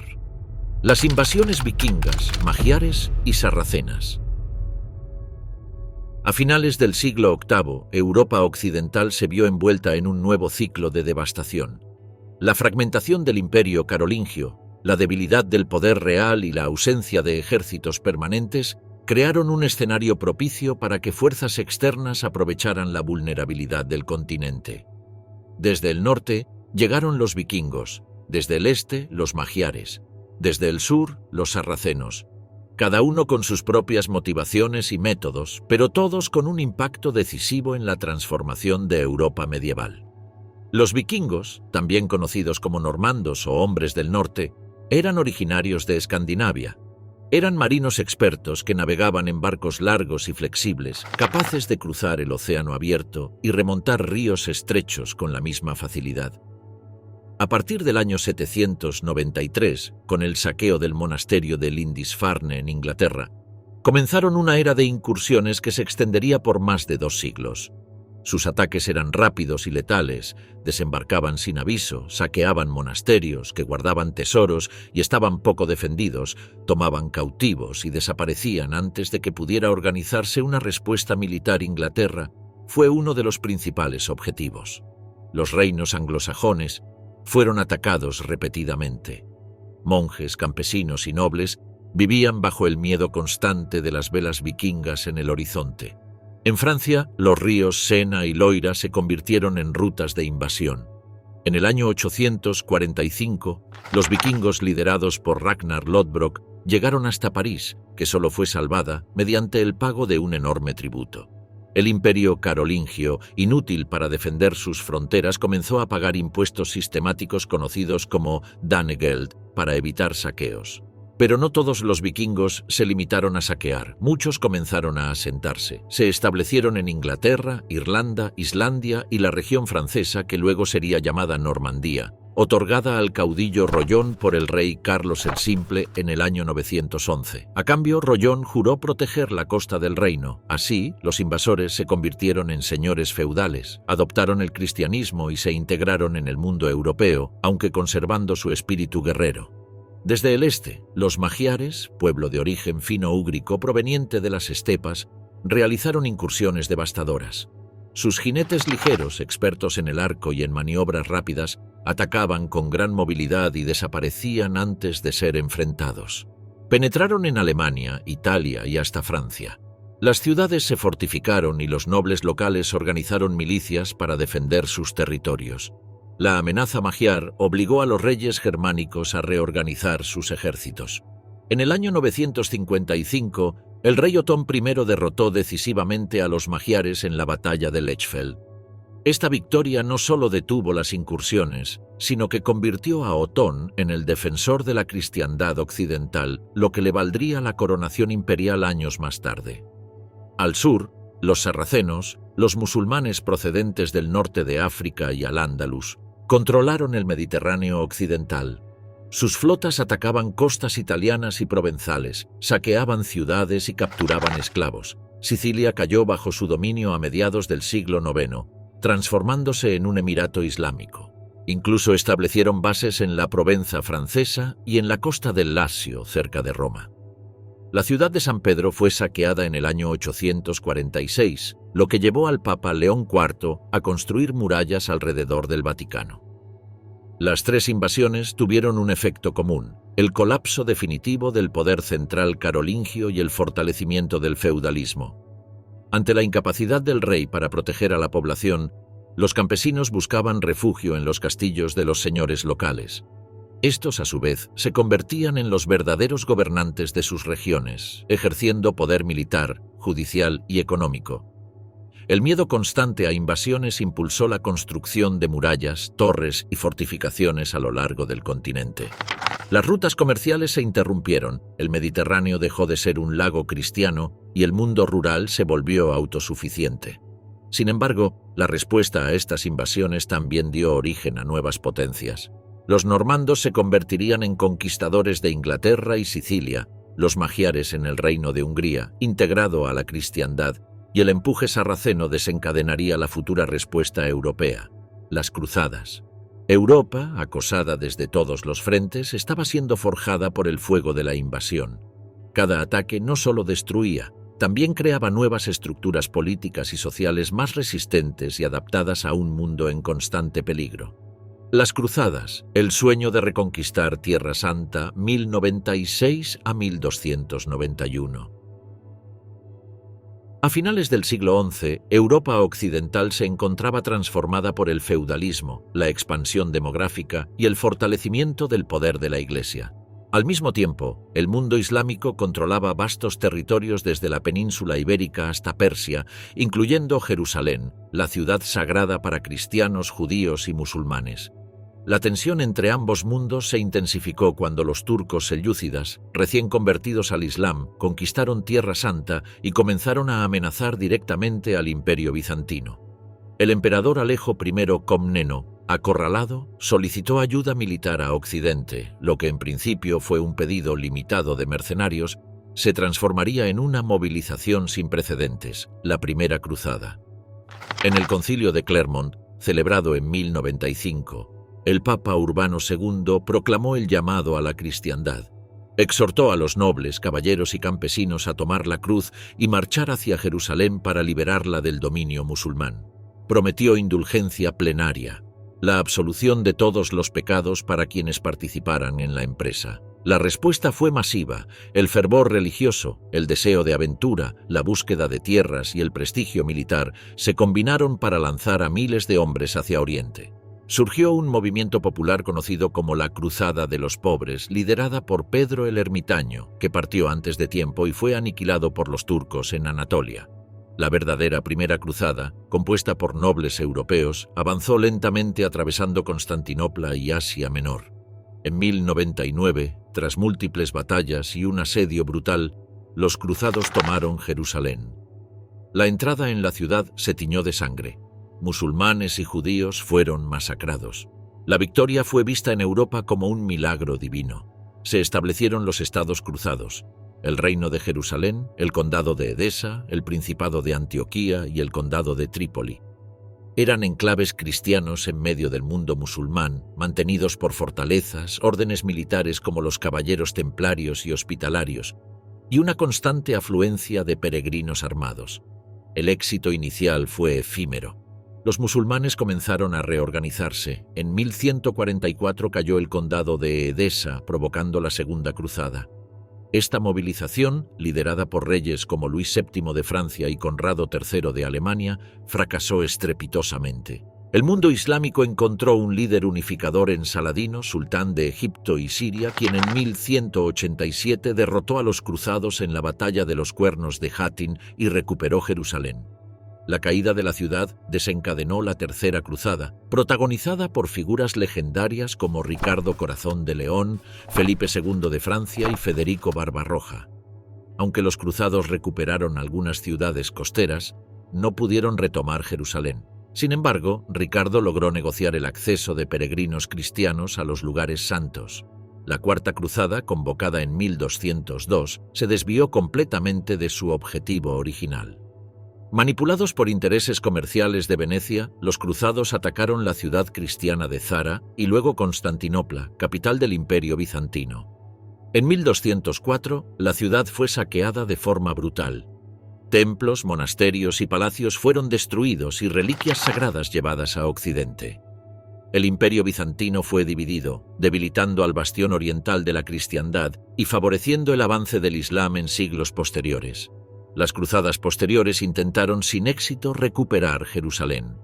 Las invasiones vikingas, magiares y sarracenas. A finales del siglo VIII, Europa occidental se vio envuelta en un nuevo ciclo de devastación. La fragmentación del imperio carolingio, la debilidad del poder real y la ausencia de ejércitos permanentes crearon un escenario propicio para que fuerzas externas aprovecharan la vulnerabilidad del continente. Desde el norte llegaron los vikingos, desde el este los magiares, desde el sur los sarracenos, cada uno con sus propias motivaciones y métodos, pero todos con un impacto decisivo en la transformación de Europa medieval. Los vikingos, también conocidos como normandos o hombres del norte, eran originarios de Escandinavia. Eran marinos expertos que navegaban en barcos largos y flexibles, capaces de cruzar el océano abierto y remontar ríos estrechos con la misma facilidad. A partir del año 793, con el saqueo del monasterio de Lindisfarne en Inglaterra, comenzaron una era de incursiones que se extendería por más de 2 siglos. Sus ataques eran rápidos y letales, desembarcaban sin aviso, saqueaban monasterios que guardaban tesoros y estaban poco defendidos, tomaban cautivos y desaparecían antes de que pudiera organizarse una respuesta militar. Inglaterra fue uno de los principales objetivos. Los reinos anglosajones fueron atacados repetidamente. Monjes, campesinos y nobles vivían bajo el miedo constante de las velas vikingas en el horizonte. En Francia, los ríos Sena y Loira se convirtieron en rutas de invasión. En el año 845, los vikingos liderados por Ragnar Lodbrok llegaron hasta París, que solo fue salvada mediante el pago de un enorme tributo. El imperio carolingio, inútil para defender sus fronteras, comenzó a pagar impuestos sistemáticos conocidos como Danegeld para evitar saqueos. Pero no todos los vikingos se limitaron a saquear, muchos comenzaron a asentarse. Se establecieron en Inglaterra, Irlanda, Islandia y la región francesa que luego sería llamada Normandía, otorgada al caudillo Rollón por el rey Carlos el Simple en el año 911. A cambio, Rollón juró proteger la costa del reino. Así, los invasores se convirtieron en señores feudales, adoptaron el cristianismo y se integraron en el mundo europeo, aunque conservando su espíritu guerrero. Desde el este, los magiares, pueblo de origen fino-úgrico proveniente de las estepas, realizaron incursiones devastadoras. Sus jinetes ligeros, expertos en el arco y en maniobras rápidas, atacaban con gran movilidad y desaparecían antes de ser enfrentados. Penetraron en Alemania, Italia y hasta Francia. Las ciudades se fortificaron y los nobles locales organizaron milicias para defender sus territorios. La amenaza magiar obligó a los reyes germánicos a reorganizar sus ejércitos. En el año 955, el rey Otón I derrotó decisivamente a los magiares en la batalla de Lechfeld. Esta victoria no solo detuvo las incursiones, sino que convirtió a Otón en el defensor de la cristiandad occidental, lo que le valdría la coronación imperial años más tarde. Al sur, los sarracenos, los musulmanes procedentes del norte de África y al-Ándalus, controlaron el Mediterráneo occidental. Sus flotas atacaban costas italianas y provenzales, saqueaban ciudades y capturaban esclavos. Sicilia cayó bajo su dominio a mediados del siglo IX, transformándose en un emirato islámico. Incluso establecieron bases en la Provenza francesa y en la costa del Lacio, cerca de Roma. La ciudad de San Pedro fue saqueada en el año 846, lo que llevó al Papa León IV a construir murallas alrededor del Vaticano. Las tres invasiones tuvieron un efecto común: el colapso definitivo del poder central carolingio y el fortalecimiento del feudalismo. Ante la incapacidad del rey para proteger a la población, los campesinos buscaban refugio en los castillos de los señores locales. Estos, a su vez, se convertían en los verdaderos gobernantes de sus regiones, ejerciendo poder militar, judicial y económico. El miedo constante a invasiones impulsó la construcción de murallas, torres y fortificaciones a lo largo del continente. Las rutas comerciales se interrumpieron, el Mediterráneo dejó de ser un lago cristiano y el mundo rural se volvió autosuficiente. Sin embargo, la respuesta a estas invasiones también dio origen a nuevas potencias. Los normandos se convertirían en conquistadores de Inglaterra y Sicilia, los magiares en el reino de Hungría, integrado a la cristiandad, y el empuje sarraceno desencadenaría la futura respuesta europea, las cruzadas. Europa, acosada desde todos los frentes, estaba siendo forjada por el fuego de la invasión. Cada ataque no solo destruía, también creaba nuevas estructuras políticas y sociales más resistentes y adaptadas a un mundo en constante peligro. Las cruzadas, el sueño de reconquistar Tierra Santa, 1096 a 1291. A finales del siglo XI, Europa occidental se encontraba transformada por el feudalismo, la expansión demográfica y el fortalecimiento del poder de la Iglesia. Al mismo tiempo, el mundo islámico controlaba vastos territorios desde la península ibérica hasta Persia, incluyendo Jerusalén, la ciudad sagrada para cristianos, judíos y musulmanes. La tensión entre ambos mundos se intensificó cuando los turcos selyúcidas, recién convertidos al Islam, conquistaron Tierra Santa y comenzaron a amenazar directamente al Imperio bizantino. El emperador Alejo I Comneno, acorralado, solicitó ayuda militar a Occidente, lo que en principio fue un pedido limitado de mercenarios, se transformaría en una movilización sin precedentes, la Primera Cruzada. En el Concilio de Clermont, celebrado en 1095, el Papa Urbano II proclamó el llamado a la cristiandad. Exhortó a los nobles, caballeros y campesinos a tomar la cruz y marchar hacia Jerusalén para liberarla del dominio musulmán. Prometió indulgencia plenaria, la absolución de todos los pecados para quienes participaran en la empresa. La respuesta fue masiva: el fervor religioso, el deseo de aventura, la búsqueda de tierras y el prestigio militar se combinaron para lanzar a miles de hombres hacia Oriente. Surgió un movimiento popular conocido como la Cruzada de los Pobres, liderada por Pedro el Ermitaño, que partió antes de tiempo y fue aniquilado por los turcos en Anatolia. La verdadera Primera Cruzada, compuesta por nobles europeos, avanzó lentamente atravesando Constantinopla y Asia Menor. En 1099, tras múltiples batallas y un asedio brutal, los cruzados tomaron Jerusalén. La entrada en la ciudad se tiñó de sangre. Musulmanes y judíos fueron masacrados. La victoria fue vista en Europa como un milagro divino. Se establecieron los estados cruzados: el reino de Jerusalén, el condado de Edesa, el principado de Antioquía y el condado de Trípoli. Eran enclaves cristianos en medio del mundo musulmán, mantenidos por fortalezas, órdenes militares como los caballeros templarios y hospitalarios, y una constante afluencia de peregrinos armados. El éxito inicial fue efímero. Los musulmanes comenzaron a reorganizarse. En 1144 cayó el condado de Edesa, provocando la Segunda Cruzada. Esta movilización, liderada por reyes como Luis VII de Francia y Conrado III de Alemania, fracasó estrepitosamente. El mundo islámico encontró un líder unificador en Saladino, sultán de Egipto y Siria, quien en 1187 derrotó a los cruzados en la batalla de los Cuernos de Hattin y recuperó Jerusalén. La caída de la ciudad desencadenó la Tercera Cruzada, protagonizada por figuras legendarias como Ricardo Corazón de León, Felipe II de Francia y Federico Barbarroja. Aunque los cruzados recuperaron algunas ciudades costeras, no pudieron retomar Jerusalén. Sin embargo, Ricardo logró negociar el acceso de peregrinos cristianos a los lugares santos. La Cuarta Cruzada, convocada en 1202, se desvió completamente de su objetivo original. Manipulados por intereses comerciales de Venecia, los cruzados atacaron la ciudad cristiana de Zara y luego Constantinopla, capital del Imperio bizantino. En 1204, la ciudad fue saqueada de forma brutal. Templos, monasterios y palacios fueron destruidos y reliquias sagradas llevadas a Occidente. El Imperio bizantino fue dividido, debilitando al bastión oriental de la cristiandad y favoreciendo el avance del Islam en siglos posteriores. Las cruzadas posteriores intentaron sin éxito recuperar Jerusalén.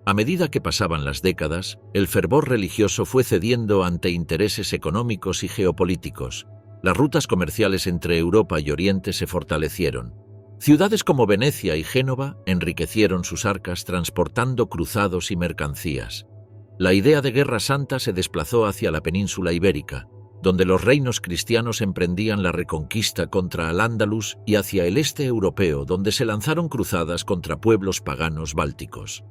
A medida que pasaban las décadas, el fervor religioso fue cediendo ante intereses económicos y geopolíticos. Las rutas comerciales entre Europa y Oriente se fortalecieron. Ciudades como Venecia y Génova enriquecieron sus arcas transportando cruzados y mercancías. La idea de guerra santa se desplazó hacia la península ibérica, donde los reinos cristianos emprendían la reconquista contra Al-Ándalus, y hacia el este europeo, donde se lanzaron cruzadas contra pueblos paganos bálticos.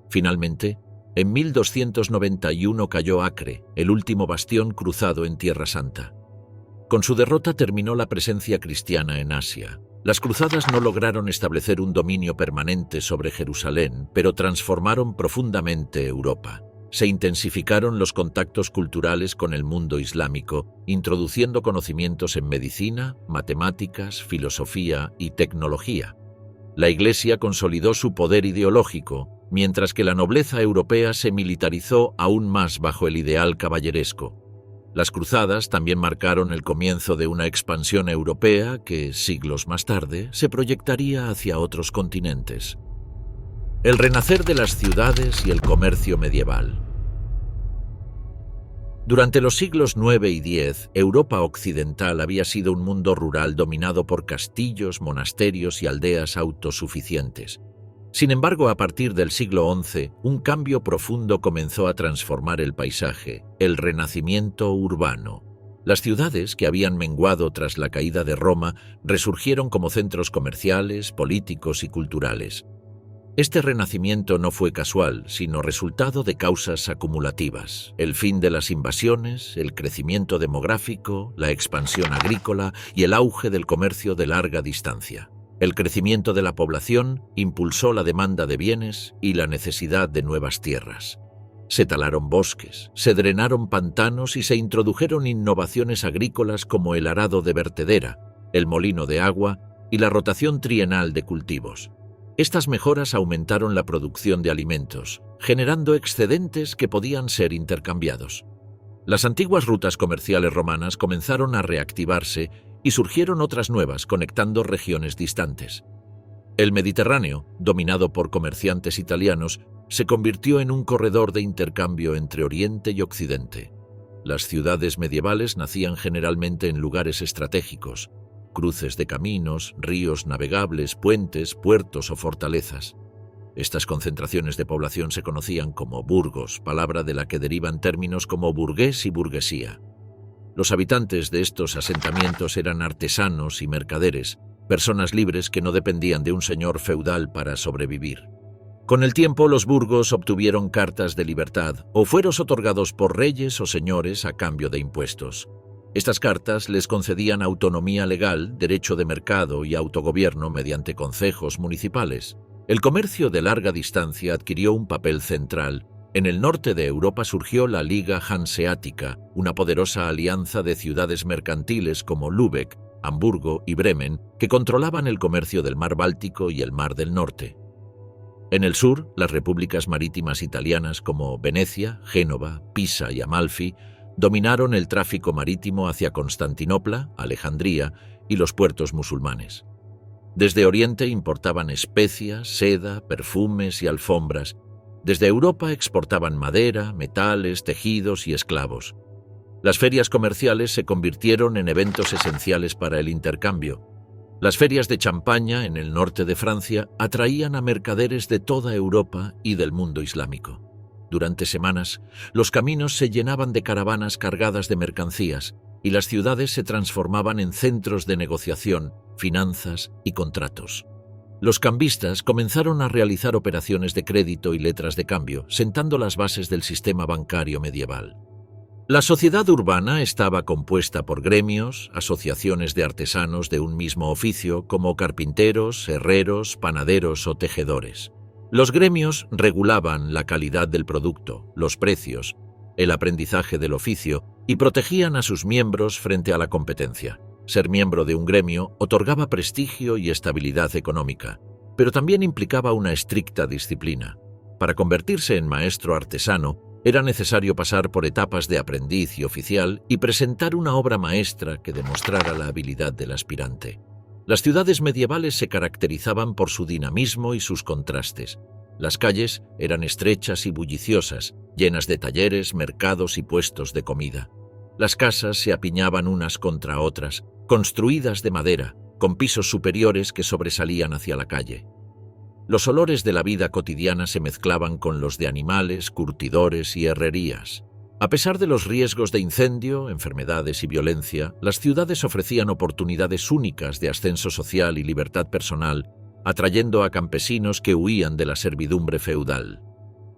Finalmente, en 1291 cayó Acre, el último bastión cruzado en Tierra Santa. Con su derrota terminó la presencia cristiana en Asia. Las cruzadas no lograron establecer un dominio permanente sobre Jerusalén, pero transformaron profundamente Europa. Se intensificaron los contactos culturales con el mundo islámico, introduciendo conocimientos en medicina, matemáticas, filosofía y tecnología. La Iglesia consolidó su poder ideológico, mientras que la nobleza europea se militarizó aún más bajo el ideal caballeresco. Las cruzadas también marcaron el comienzo de una expansión europea que, siglos más tarde, se proyectaría hacia otros continentes. El renacer de las ciudades y el comercio medieval. Durante los siglos IX y X, Europa occidental había sido un mundo rural dominado por castillos, monasterios y aldeas autosuficientes. Sin embargo, a partir del siglo XI, un cambio profundo comenzó a transformar el paisaje: el renacimiento urbano. Las ciudades, que habían menguado tras la caída de Roma, resurgieron como centros comerciales, políticos y culturales. Este renacimiento no fue casual, sino resultado de causas acumulativas: el fin de las invasiones, el crecimiento demográfico, la expansión agrícola y el auge del comercio de larga distancia. El crecimiento de la población impulsó la demanda de bienes y la necesidad de nuevas tierras. Se talaron bosques, se drenaron pantanos y se introdujeron innovaciones agrícolas como el arado de vertedera, el molino de agua y la rotación trienal de cultivos. Estas mejoras aumentaron la producción de alimentos, generando excedentes que podían ser intercambiados. Las antiguas rutas comerciales romanas comenzaron a reactivarse y surgieron otras nuevas conectando regiones distantes. El Mediterráneo, dominado por comerciantes italianos, se convirtió en un corredor de intercambio entre Oriente y Occidente. Las ciudades medievales nacían generalmente en lugares estratégicos: cruces de caminos, ríos navegables, puentes, puertos o fortalezas. Estas concentraciones de población se conocían como burgos, palabra de la que derivan términos como burgués y burguesía. Los habitantes de estos asentamientos eran artesanos y mercaderes, personas libres que no dependían de un señor feudal para sobrevivir. Con el tiempo, los burgos obtuvieron cartas de libertad o fueros otorgados por reyes o señores a cambio de impuestos. Estas cartas les concedían autonomía legal, derecho de mercado y autogobierno mediante concejos municipales. El comercio de larga distancia adquirió un papel central. En el norte de Europa surgió la Liga Hanseática, una poderosa alianza de ciudades mercantiles como Lübeck, Hamburgo y Bremen, que controlaban el comercio del mar Báltico y el mar del Norte. En el sur, las repúblicas marítimas italianas como Venecia, Génova, Pisa y Amalfi dominaron el tráfico marítimo hacia Constantinopla, Alejandría y los puertos musulmanes. Desde Oriente importaban especias, seda, perfumes y alfombras, Desde Europa exportaban madera, metales, tejidos y esclavos. Las ferias comerciales se convirtieron en eventos esenciales para el intercambio. Las ferias de Champaña, en el norte de Francia, atraían a mercaderes de toda Europa y del mundo islámico. Durante semanas, los caminos se llenaban de caravanas cargadas de mercancías y las ciudades se transformaban en centros de negociación, finanzas y contratos. Los cambistas comenzaron a realizar operaciones de crédito y letras de cambio, sentando las bases del sistema bancario medieval. La sociedad urbana estaba compuesta por gremios, asociaciones de artesanos de un mismo oficio, como carpinteros, herreros, panaderos o tejedores. Los gremios regulaban la calidad del producto, los precios, el aprendizaje del oficio y protegían a sus miembros frente a la competencia. Ser miembro de un gremio otorgaba prestigio y estabilidad económica, pero también implicaba una estricta disciplina. Para convertirse en maestro artesano, era necesario pasar por etapas de aprendiz y oficial y presentar una obra maestra que demostrara la habilidad del aspirante. Las ciudades medievales se caracterizaban por su dinamismo y sus contrastes. Las calles eran estrechas y bulliciosas, llenas de talleres, mercados y puestos de comida. Las casas se apiñaban unas contra otras, construidas de madera, con pisos superiores que sobresalían hacia la calle. Los olores de la vida cotidiana se mezclaban con los de animales, curtidores y herrerías. A pesar de los riesgos de incendio, enfermedades y violencia, las ciudades ofrecían oportunidades únicas de ascenso social y libertad personal, atrayendo a campesinos que huían de la servidumbre feudal.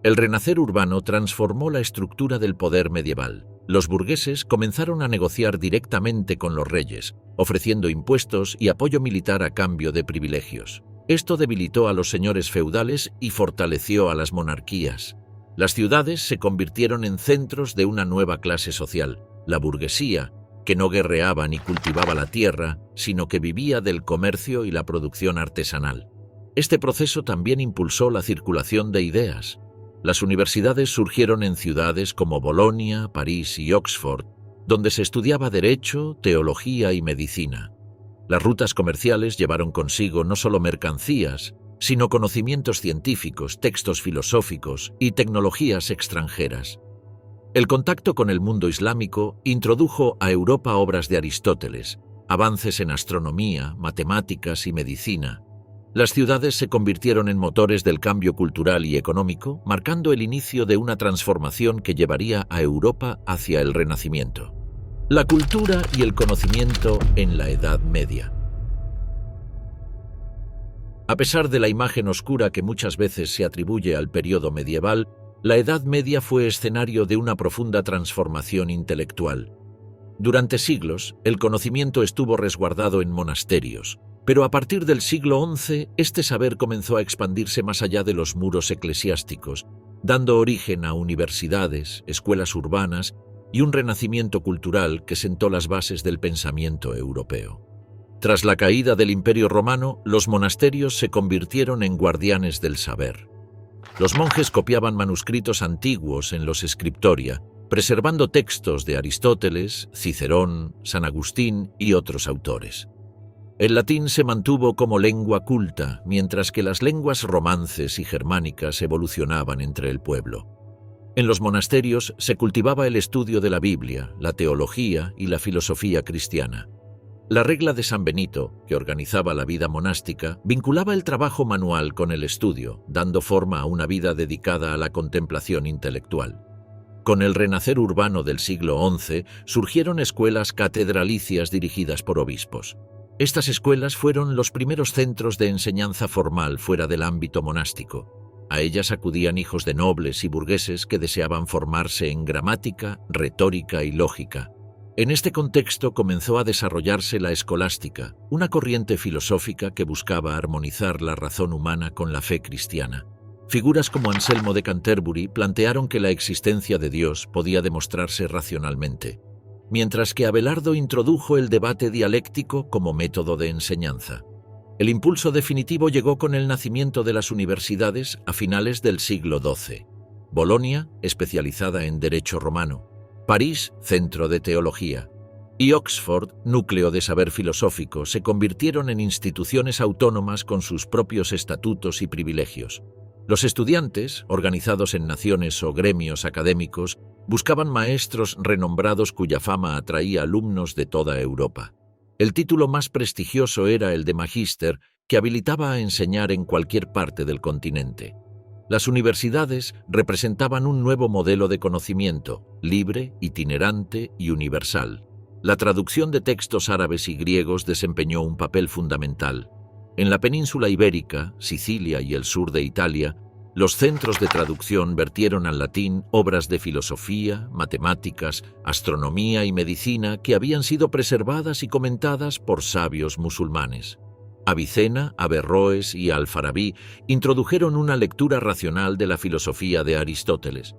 El renacer urbano transformó la estructura del poder medieval. Los burgueses comenzaron a negociar directamente con los reyes, ofreciendo impuestos y apoyo militar a cambio de privilegios. Esto debilitó a los señores feudales y fortaleció a las monarquías. Las ciudades se convirtieron en centros de una nueva clase social, la burguesía, que no guerreaba ni cultivaba la tierra, sino que vivía del comercio y la producción artesanal. Este proceso también impulsó la circulación de ideas. Las universidades surgieron en ciudades como Bolonia, París y Oxford, donde se estudiaba derecho, teología y medicina. Las rutas comerciales llevaron consigo no solo mercancías, sino conocimientos científicos, textos filosóficos y tecnologías extranjeras. El contacto con el mundo islámico introdujo a Europa obras de Aristóteles, avances en astronomía, matemáticas y medicina. Las ciudades se convirtieron en motores del cambio cultural y económico, marcando el inicio de una transformación que llevaría a Europa hacia el Renacimiento. La cultura y el conocimiento en la Edad Media. A pesar de la imagen oscura que muchas veces se atribuye al periodo medieval, la Edad Media fue escenario de una profunda transformación intelectual. Durante siglos, el conocimiento estuvo resguardado en monasterios, pero a partir del siglo XI, este saber comenzó a expandirse más allá de los muros eclesiásticos, dando origen a universidades, escuelas urbanas y un renacimiento cultural que sentó las bases del pensamiento europeo. Tras la caída del Imperio Romano, los monasterios se convirtieron en guardianes del saber. Los monjes copiaban manuscritos antiguos en los scriptoria, preservando textos de Aristóteles, Cicerón, San Agustín y otros autores. El latín se mantuvo como lengua culta, mientras que las lenguas romances y germánicas evolucionaban entre el pueblo. En los monasterios se cultivaba el estudio de la Biblia, la teología y la filosofía cristiana. La regla de San Benito, que organizaba la vida monástica, vinculaba el trabajo manual con el estudio, dando forma a una vida dedicada a la contemplación intelectual. Con el renacer urbano del siglo XI, surgieron escuelas catedralicias dirigidas por obispos. Estas escuelas fueron los primeros centros de enseñanza formal fuera del ámbito monástico. A ellas acudían hijos de nobles y burgueses que deseaban formarse en gramática, retórica y lógica. En este contexto comenzó a desarrollarse la escolástica, una corriente filosófica que buscaba armonizar la razón humana con la fe cristiana. Figuras como Anselmo de Canterbury plantearon que la existencia de Dios podía demostrarse racionalmente, mientras que Abelardo introdujo el debate dialéctico como método de enseñanza. El impulso definitivo llegó con el nacimiento de las universidades a finales del siglo XII. Bolonia, especializada en derecho romano, París, centro de teología, y Oxford, núcleo de saber filosófico, se convirtieron en instituciones autónomas con sus propios estatutos y privilegios. Los estudiantes, organizados en naciones o gremios académicos, buscaban maestros renombrados cuya fama atraía alumnos de toda Europa. El título más prestigioso era el de magíster, que habilitaba a enseñar en cualquier parte del continente. Las universidades representaban un nuevo modelo de conocimiento, libre, itinerante y universal. La traducción de textos árabes y griegos desempeñó un papel fundamental. En la península ibérica, Sicilia y el sur de Italia, los centros de traducción vertieron al latín obras de filosofía, matemáticas, astronomía y medicina que habían sido preservadas y comentadas por sabios musulmanes. Avicena, Averroes y Al-Farabi introdujeron una lectura racional de la filosofía de Aristóteles.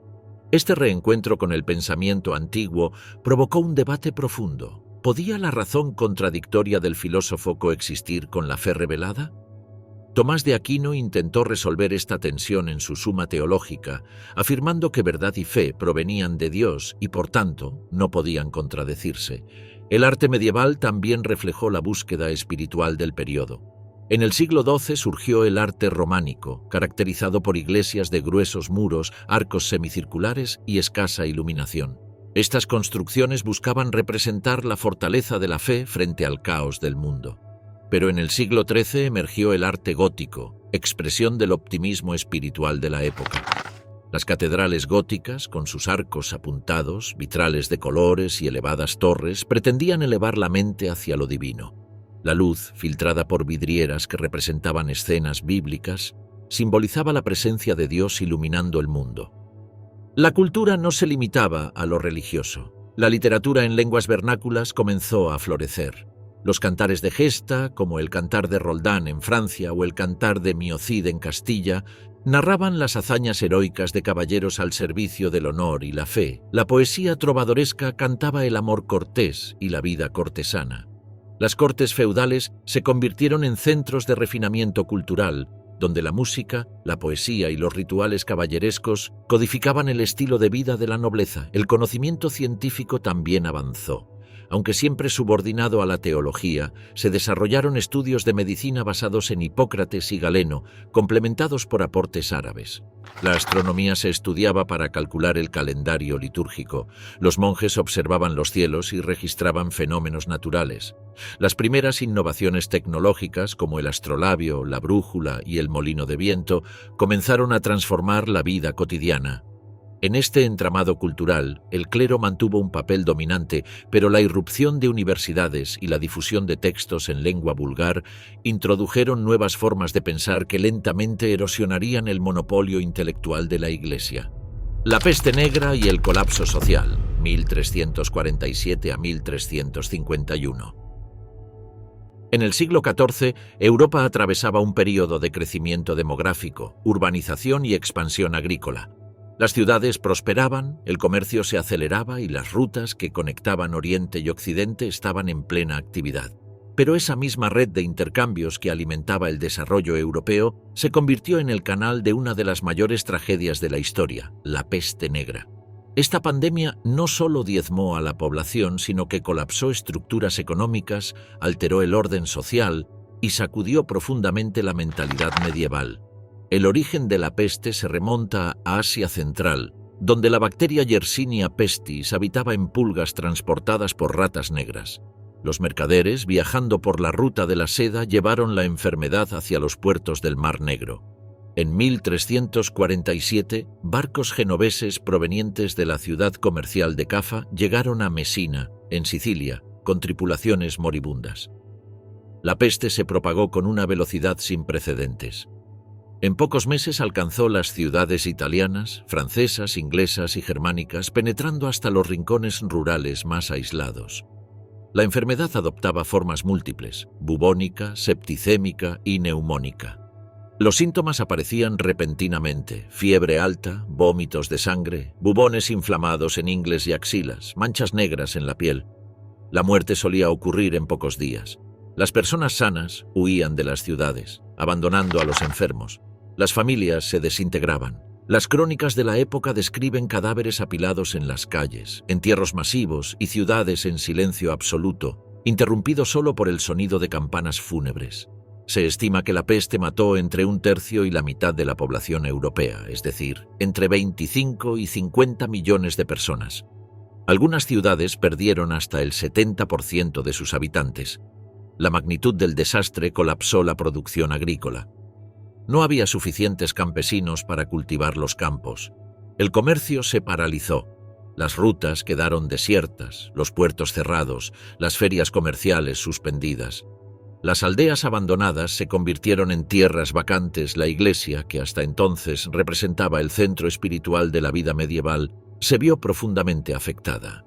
Este reencuentro con el pensamiento antiguo provocó un debate profundo. ¿Podía la razón contradictoria del filósofo coexistir con la fe revelada? Tomás de Aquino intentó resolver esta tensión en su Suma Teológica, afirmando que verdad y fe provenían de Dios y, por tanto, no podían contradecirse. El arte medieval también reflejó la búsqueda espiritual del periodo. En el siglo XII surgió el arte románico, caracterizado por iglesias de gruesos muros, arcos semicirculares y escasa iluminación. Estas construcciones buscaban representar la fortaleza de la fe frente al caos del mundo. Pero en el siglo XIII emergió el arte gótico, expresión del optimismo espiritual de la época. Las catedrales góticas, con sus arcos apuntados, vitrales de colores y elevadas torres, pretendían elevar la mente hacia lo divino. La luz, filtrada por vidrieras que representaban escenas bíblicas, simbolizaba la presencia de Dios iluminando el mundo. La cultura no se limitaba a lo religioso. La literatura en lenguas vernáculas comenzó a florecer. Los cantares de gesta, como el Cantar de Roldán en Francia o el Cantar de Miocid en Castilla, narraban las hazañas heroicas de caballeros al servicio del honor y la fe. La poesía trovadoresca cantaba el amor cortés y la vida cortesana. Las cortes feudales se convirtieron en centros de refinamiento cultural, donde la música, la poesía y los rituales caballerescos codificaban el estilo de vida de la nobleza. El conocimiento científico también avanzó. Aunque siempre subordinado a la teología, se desarrollaron estudios de medicina basados en Hipócrates y Galeno, complementados por aportes árabes. La astronomía se estudiaba para calcular el calendario litúrgico. Los monjes observaban los cielos y registraban fenómenos naturales. Las primeras innovaciones tecnológicas, como el astrolabio, la brújula y el molino de viento, comenzaron a transformar la vida cotidiana. En este entramado cultural, el clero mantuvo un papel dominante, pero la irrupción de universidades y la difusión de textos en lengua vulgar introdujeron nuevas formas de pensar que lentamente erosionarían el monopolio intelectual de la Iglesia. La peste negra y el colapso social, 1347 a 1351. En el siglo XIV, Europa atravesaba un periodo de crecimiento demográfico, urbanización y expansión agrícola. Las ciudades prosperaban, el comercio se aceleraba y las rutas que conectaban Oriente y Occidente estaban en plena actividad. Pero esa misma red de intercambios que alimentaba el desarrollo europeo se convirtió en el canal de una de las mayores tragedias de la historia, la peste negra. Esta pandemia no solo diezmó a la población, sino que colapsó estructuras económicas, alteró el orden social y sacudió profundamente la mentalidad medieval. El origen de la peste se remonta a Asia Central, donde la bacteria Yersinia pestis habitaba en pulgas transportadas por ratas negras. Los mercaderes, viajando por la ruta de la seda, llevaron la enfermedad hacia los puertos del Mar Negro. En 1347, barcos genoveses provenientes de la ciudad comercial de Cafa llegaron a Mesina, en Sicilia, con tripulaciones moribundas. La peste se propagó con una velocidad sin precedentes. En pocos meses alcanzó las ciudades italianas, francesas, inglesas y germánicas, penetrando hasta los rincones rurales más aislados. La enfermedad adoptaba formas múltiples: bubónica, septicémica y neumónica. Los síntomas aparecían repentinamente: fiebre alta, vómitos de sangre, bubones inflamados en ingles y axilas, manchas negras en la piel. La muerte solía ocurrir en pocos días. Las personas sanas huían de las ciudades, abandonando a los enfermos. Las familias se desintegraban. Las crónicas de la época describen cadáveres apilados en las calles, entierros masivos y ciudades en silencio absoluto, interrumpido solo por el sonido de campanas fúnebres. Se estima que la peste mató entre un tercio y la mitad de la población europea, es decir, entre 25 y 50 millones de personas. Algunas ciudades perdieron hasta el 70% de sus habitantes. La magnitud del desastre colapsó la producción agrícola. No había suficientes campesinos para cultivar los campos. El comercio se paralizó. Las rutas quedaron desiertas, los puertos cerrados, las ferias comerciales suspendidas. Las aldeas abandonadas se convirtieron en tierras vacantes. La iglesia, que hasta entonces representaba el centro espiritual de la vida medieval, se vio profundamente afectada.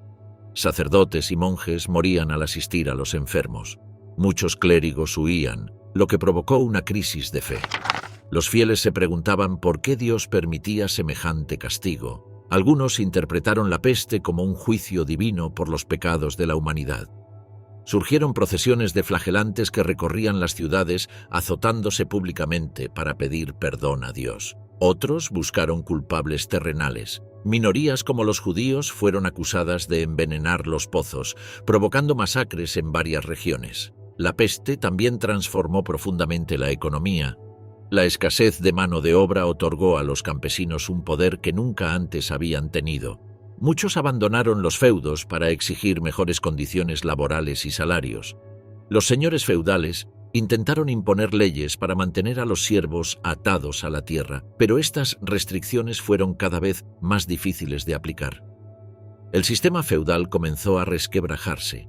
Sacerdotes y monjes morían al asistir a los enfermos. Muchos clérigos huían, lo que provocó una crisis de fe. Los fieles se preguntaban por qué Dios permitía semejante castigo. Algunos interpretaron la peste como un juicio divino por los pecados de la humanidad. Surgieron procesiones de flagelantes que recorrían las ciudades azotándose públicamente para pedir perdón a Dios. Otros buscaron culpables terrenales. Minorías como los judíos fueron acusadas de envenenar los pozos, provocando masacres en varias regiones. La peste también transformó profundamente la economía. La escasez de mano de obra otorgó a los campesinos un poder que nunca antes habían tenido. Muchos abandonaron los feudos para exigir mejores condiciones laborales y salarios. Los señores feudales intentaron imponer leyes para mantener a los siervos atados a la tierra, pero estas restricciones fueron cada vez más difíciles de aplicar. El sistema feudal comenzó a resquebrajarse.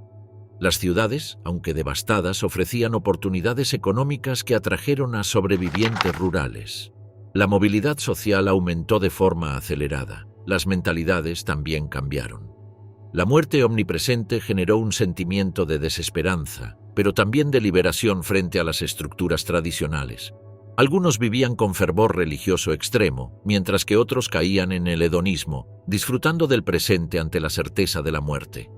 Las ciudades, aunque devastadas, ofrecían oportunidades económicas que atrajeron a sobrevivientes rurales. La movilidad social aumentó de forma acelerada. Las mentalidades también cambiaron. La muerte omnipresente generó un sentimiento de desesperanza, pero también de liberación frente a las estructuras tradicionales. Algunos vivían con fervor religioso extremo, mientras que otros caían en el hedonismo, disfrutando del presente ante la certeza de la muerte.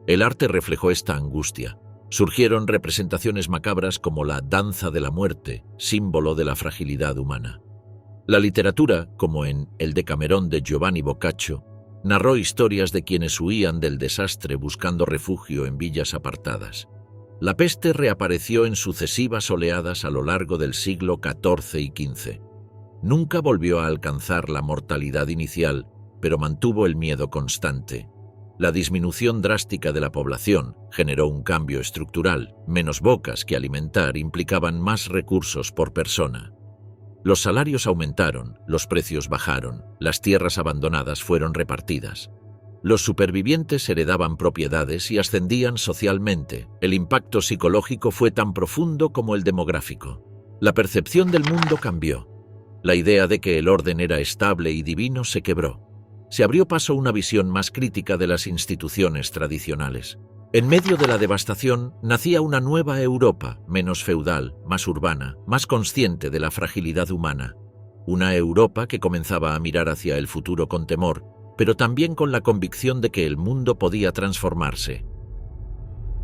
El arte reflejó esta angustia. Surgieron representaciones macabras como la danza de la muerte, símbolo de la fragilidad humana. La literatura, como en El Decamerón de Giovanni Boccaccio, narró historias de quienes huían del desastre buscando refugio en villas apartadas. La peste reapareció en sucesivas oleadas a lo largo del siglo XIV y XV. Nunca volvió a alcanzar la mortalidad inicial, pero mantuvo el miedo constante. La disminución drástica de la población generó un cambio estructural. Menos bocas que alimentar implicaban más recursos por persona. Los salarios aumentaron, los precios bajaron, las tierras abandonadas fueron repartidas. Los supervivientes heredaban propiedades y ascendían socialmente. El impacto psicológico fue tan profundo como el demográfico. La percepción del mundo cambió. La idea de que el orden era estable y divino se quebró. Se abrió paso a una visión más crítica de las instituciones tradicionales. En medio de la devastación nacía una nueva Europa, menos feudal, más urbana, más consciente de la fragilidad humana. Una Europa que comenzaba a mirar hacia el futuro con temor, pero también con la convicción de que el mundo podía transformarse.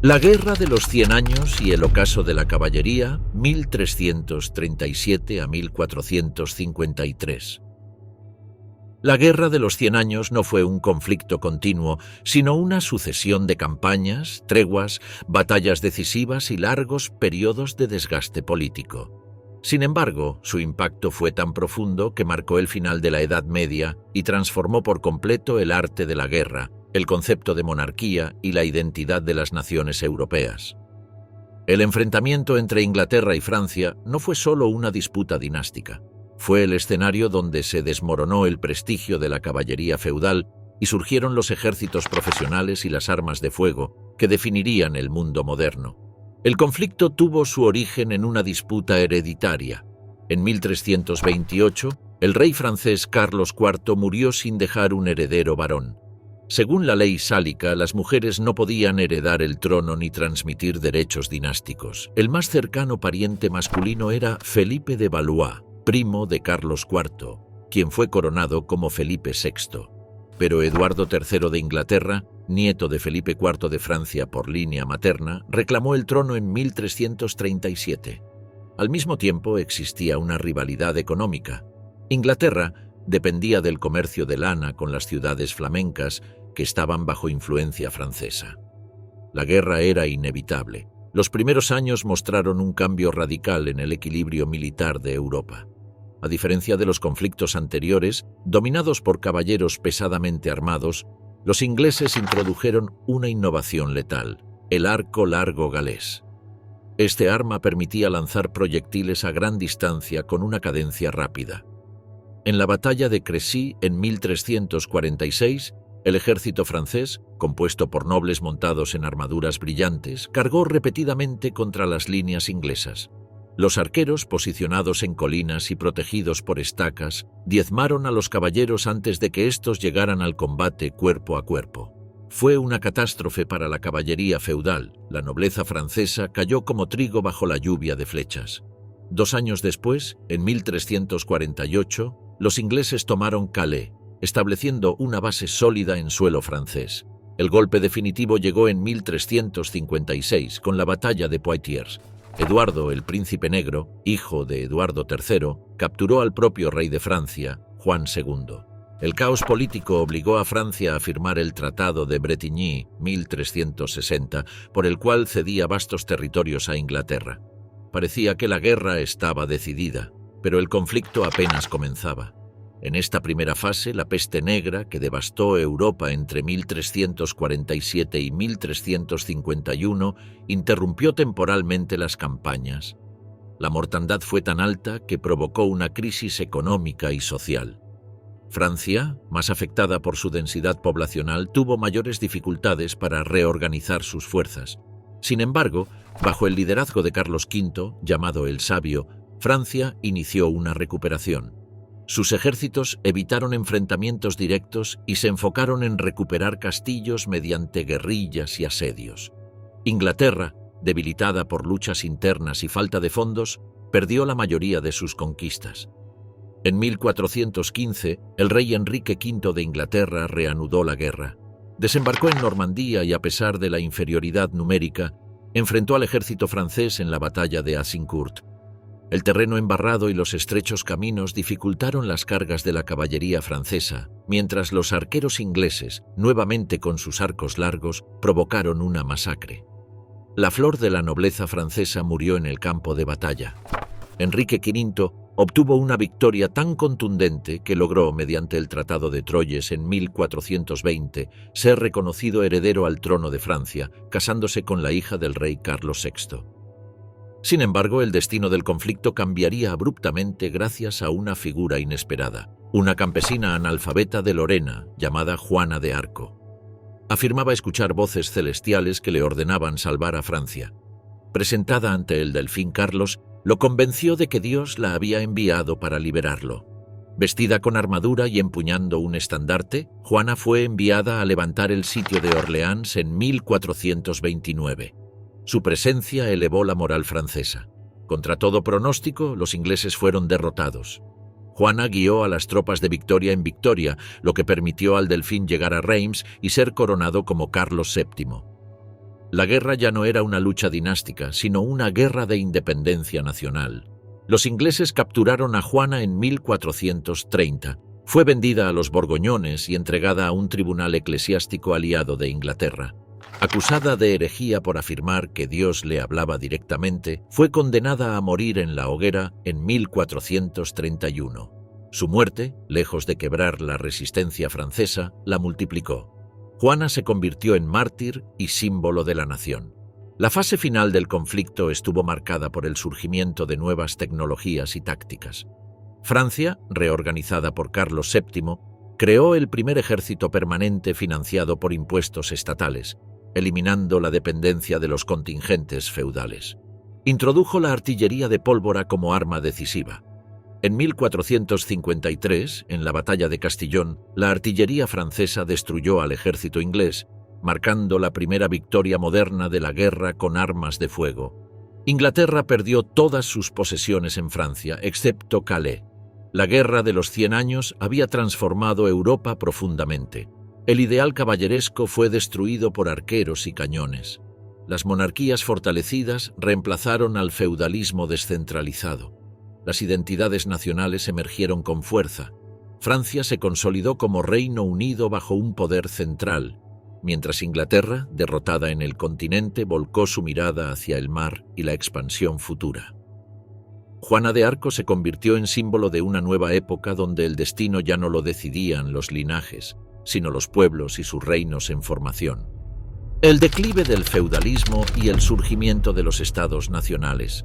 La Guerra de los 100 Años y el ocaso de la caballería, 1337 a 1453. La Guerra de los 100 Años no fue un conflicto continuo, sino una sucesión de campañas, treguas, batallas decisivas y largos periodos de desgaste político. Sin embargo, su impacto fue tan profundo que marcó el final de la Edad Media y transformó por completo el arte de la guerra, el concepto de monarquía y la identidad de las naciones europeas. El enfrentamiento entre Inglaterra y Francia no fue solo una disputa dinástica. Fue el escenario donde se desmoronó el prestigio de la caballería feudal y surgieron los ejércitos profesionales y las armas de fuego que definirían el mundo moderno. El conflicto tuvo su origen en una disputa hereditaria. En 1328, el rey francés Carlos IV murió sin dejar un heredero varón. Según la ley sálica, las mujeres no podían heredar el trono ni transmitir derechos dinásticos. El más cercano pariente masculino era Felipe de Valois, primo de Carlos IV, quien fue coronado como Felipe VI. Pero Eduardo III de Inglaterra, nieto de Felipe IV de Francia por línea materna, reclamó el trono en 1337. Al mismo tiempo existía una rivalidad económica. Inglaterra dependía del comercio de lana con las ciudades flamencas que estaban bajo influencia francesa. La guerra era inevitable. Los primeros años mostraron un cambio radical en el equilibrio militar de Europa. A diferencia de los conflictos anteriores, dominados por caballeros pesadamente armados, los ingleses introdujeron una innovación letal, el arco largo galés. Este arma permitía lanzar proyectiles a gran distancia con una cadencia rápida. En la batalla de Crécy, en 1346, el ejército francés, compuesto por nobles montados en armaduras brillantes, cargó repetidamente contra las líneas inglesas. Los arqueros, posicionados en colinas y protegidos por estacas, diezmaron a los caballeros antes de que éstos llegaran al combate cuerpo a cuerpo. Fue una catástrofe para la caballería feudal. La nobleza francesa cayó como trigo bajo la lluvia de flechas. 2 años después, en 1348, los ingleses tomaron Calais, estableciendo una base sólida en suelo francés. El golpe definitivo llegó en 1356 con la batalla de Poitiers. Eduardo, el Príncipe Negro, hijo de Eduardo III, capturó al propio rey de Francia, Juan II. El caos político obligó a Francia a firmar el Tratado de Bretigny, 1360, por el cual cedía vastos territorios a Inglaterra. Parecía que la guerra estaba decidida, pero el conflicto apenas comenzaba. En esta primera fase, la peste negra, que devastó Europa entre 1347 y 1351, interrumpió temporalmente las campañas. La mortandad fue tan alta que provocó una crisis económica y social. Francia, más afectada por su densidad poblacional, tuvo mayores dificultades para reorganizar sus fuerzas. Sin embargo, bajo el liderazgo de Carlos V, llamado el Sabio, Francia inició una recuperación. Sus ejércitos evitaron enfrentamientos directos y se enfocaron en recuperar castillos mediante guerrillas y asedios. Inglaterra, debilitada por luchas internas y falta de fondos, perdió la mayoría de sus conquistas. En 1415, el rey Enrique V de Inglaterra reanudó la guerra. Desembarcó en Normandía y, a pesar de la inferioridad numérica, enfrentó al ejército francés en la batalla de Azincourt. El terreno embarrado y los estrechos caminos dificultaron las cargas de la caballería francesa, mientras los arqueros ingleses, nuevamente con sus arcos largos, provocaron una masacre. La flor de la nobleza francesa murió en el campo de batalla. Enrique V obtuvo una victoria tan contundente que logró, mediante el Tratado de Troyes en 1420, ser reconocido heredero al trono de Francia, casándose con la hija del rey Carlos VI. Sin embargo, el destino del conflicto cambiaría abruptamente gracias a una figura inesperada, una campesina analfabeta de Lorena llamada Juana de Arco. Afirmaba escuchar voces celestiales que le ordenaban salvar a Francia. Presentada ante el delfín Carlos, lo convenció de que Dios la había enviado para liberarlo. Vestida con armadura y empuñando un estandarte, Juana fue enviada a levantar el sitio de Orleans en 1429. Su presencia elevó la moral francesa. Contra todo pronóstico, los ingleses fueron derrotados. Juana guió a las tropas de victoria en victoria, lo que permitió al delfín llegar a Reims y ser coronado como Carlos VII. La guerra ya no era una lucha dinástica, sino una guerra de independencia nacional. Los ingleses capturaron a Juana en 1430. Fue vendida a los borgoñones y entregada a un tribunal eclesiástico aliado de Inglaterra. Acusada de herejía por afirmar que Dios le hablaba directamente, fue condenada a morir en la hoguera en 1431. Su muerte, lejos de quebrar la resistencia francesa, la multiplicó. Juana se convirtió en mártir y símbolo de la nación. La fase final del conflicto estuvo marcada por el surgimiento de nuevas tecnologías y tácticas. Francia, reorganizada por Carlos VII, creó el primer ejército permanente financiado por impuestos estatales, eliminando la dependencia de los contingentes feudales. Introdujo la artillería de pólvora como arma decisiva. En 1453, en la batalla de Castillón, la artillería francesa destruyó al ejército inglés, marcando la primera victoria moderna de la guerra con armas de fuego. Inglaterra perdió todas sus posesiones en Francia, excepto Calais. La Guerra de los 100 años había transformado Europa profundamente. El ideal caballeresco fue destruido por arqueros y cañones. Las monarquías fortalecidas reemplazaron al feudalismo descentralizado. Las identidades nacionales emergieron con fuerza. Francia se consolidó como Reino Unido bajo un poder central. mientras Inglaterra, derrotada en el continente, volcó su mirada hacia el mar y la expansión futura. Juana de Arco se convirtió en símbolo de una nueva época donde el destino ya no lo decidían los linajes, sino los pueblos y sus reinos en formación. El declive del feudalismo y el surgimiento de los estados nacionales.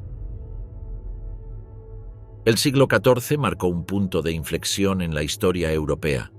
El siglo XIV marcó un punto de inflexión en la historia europea.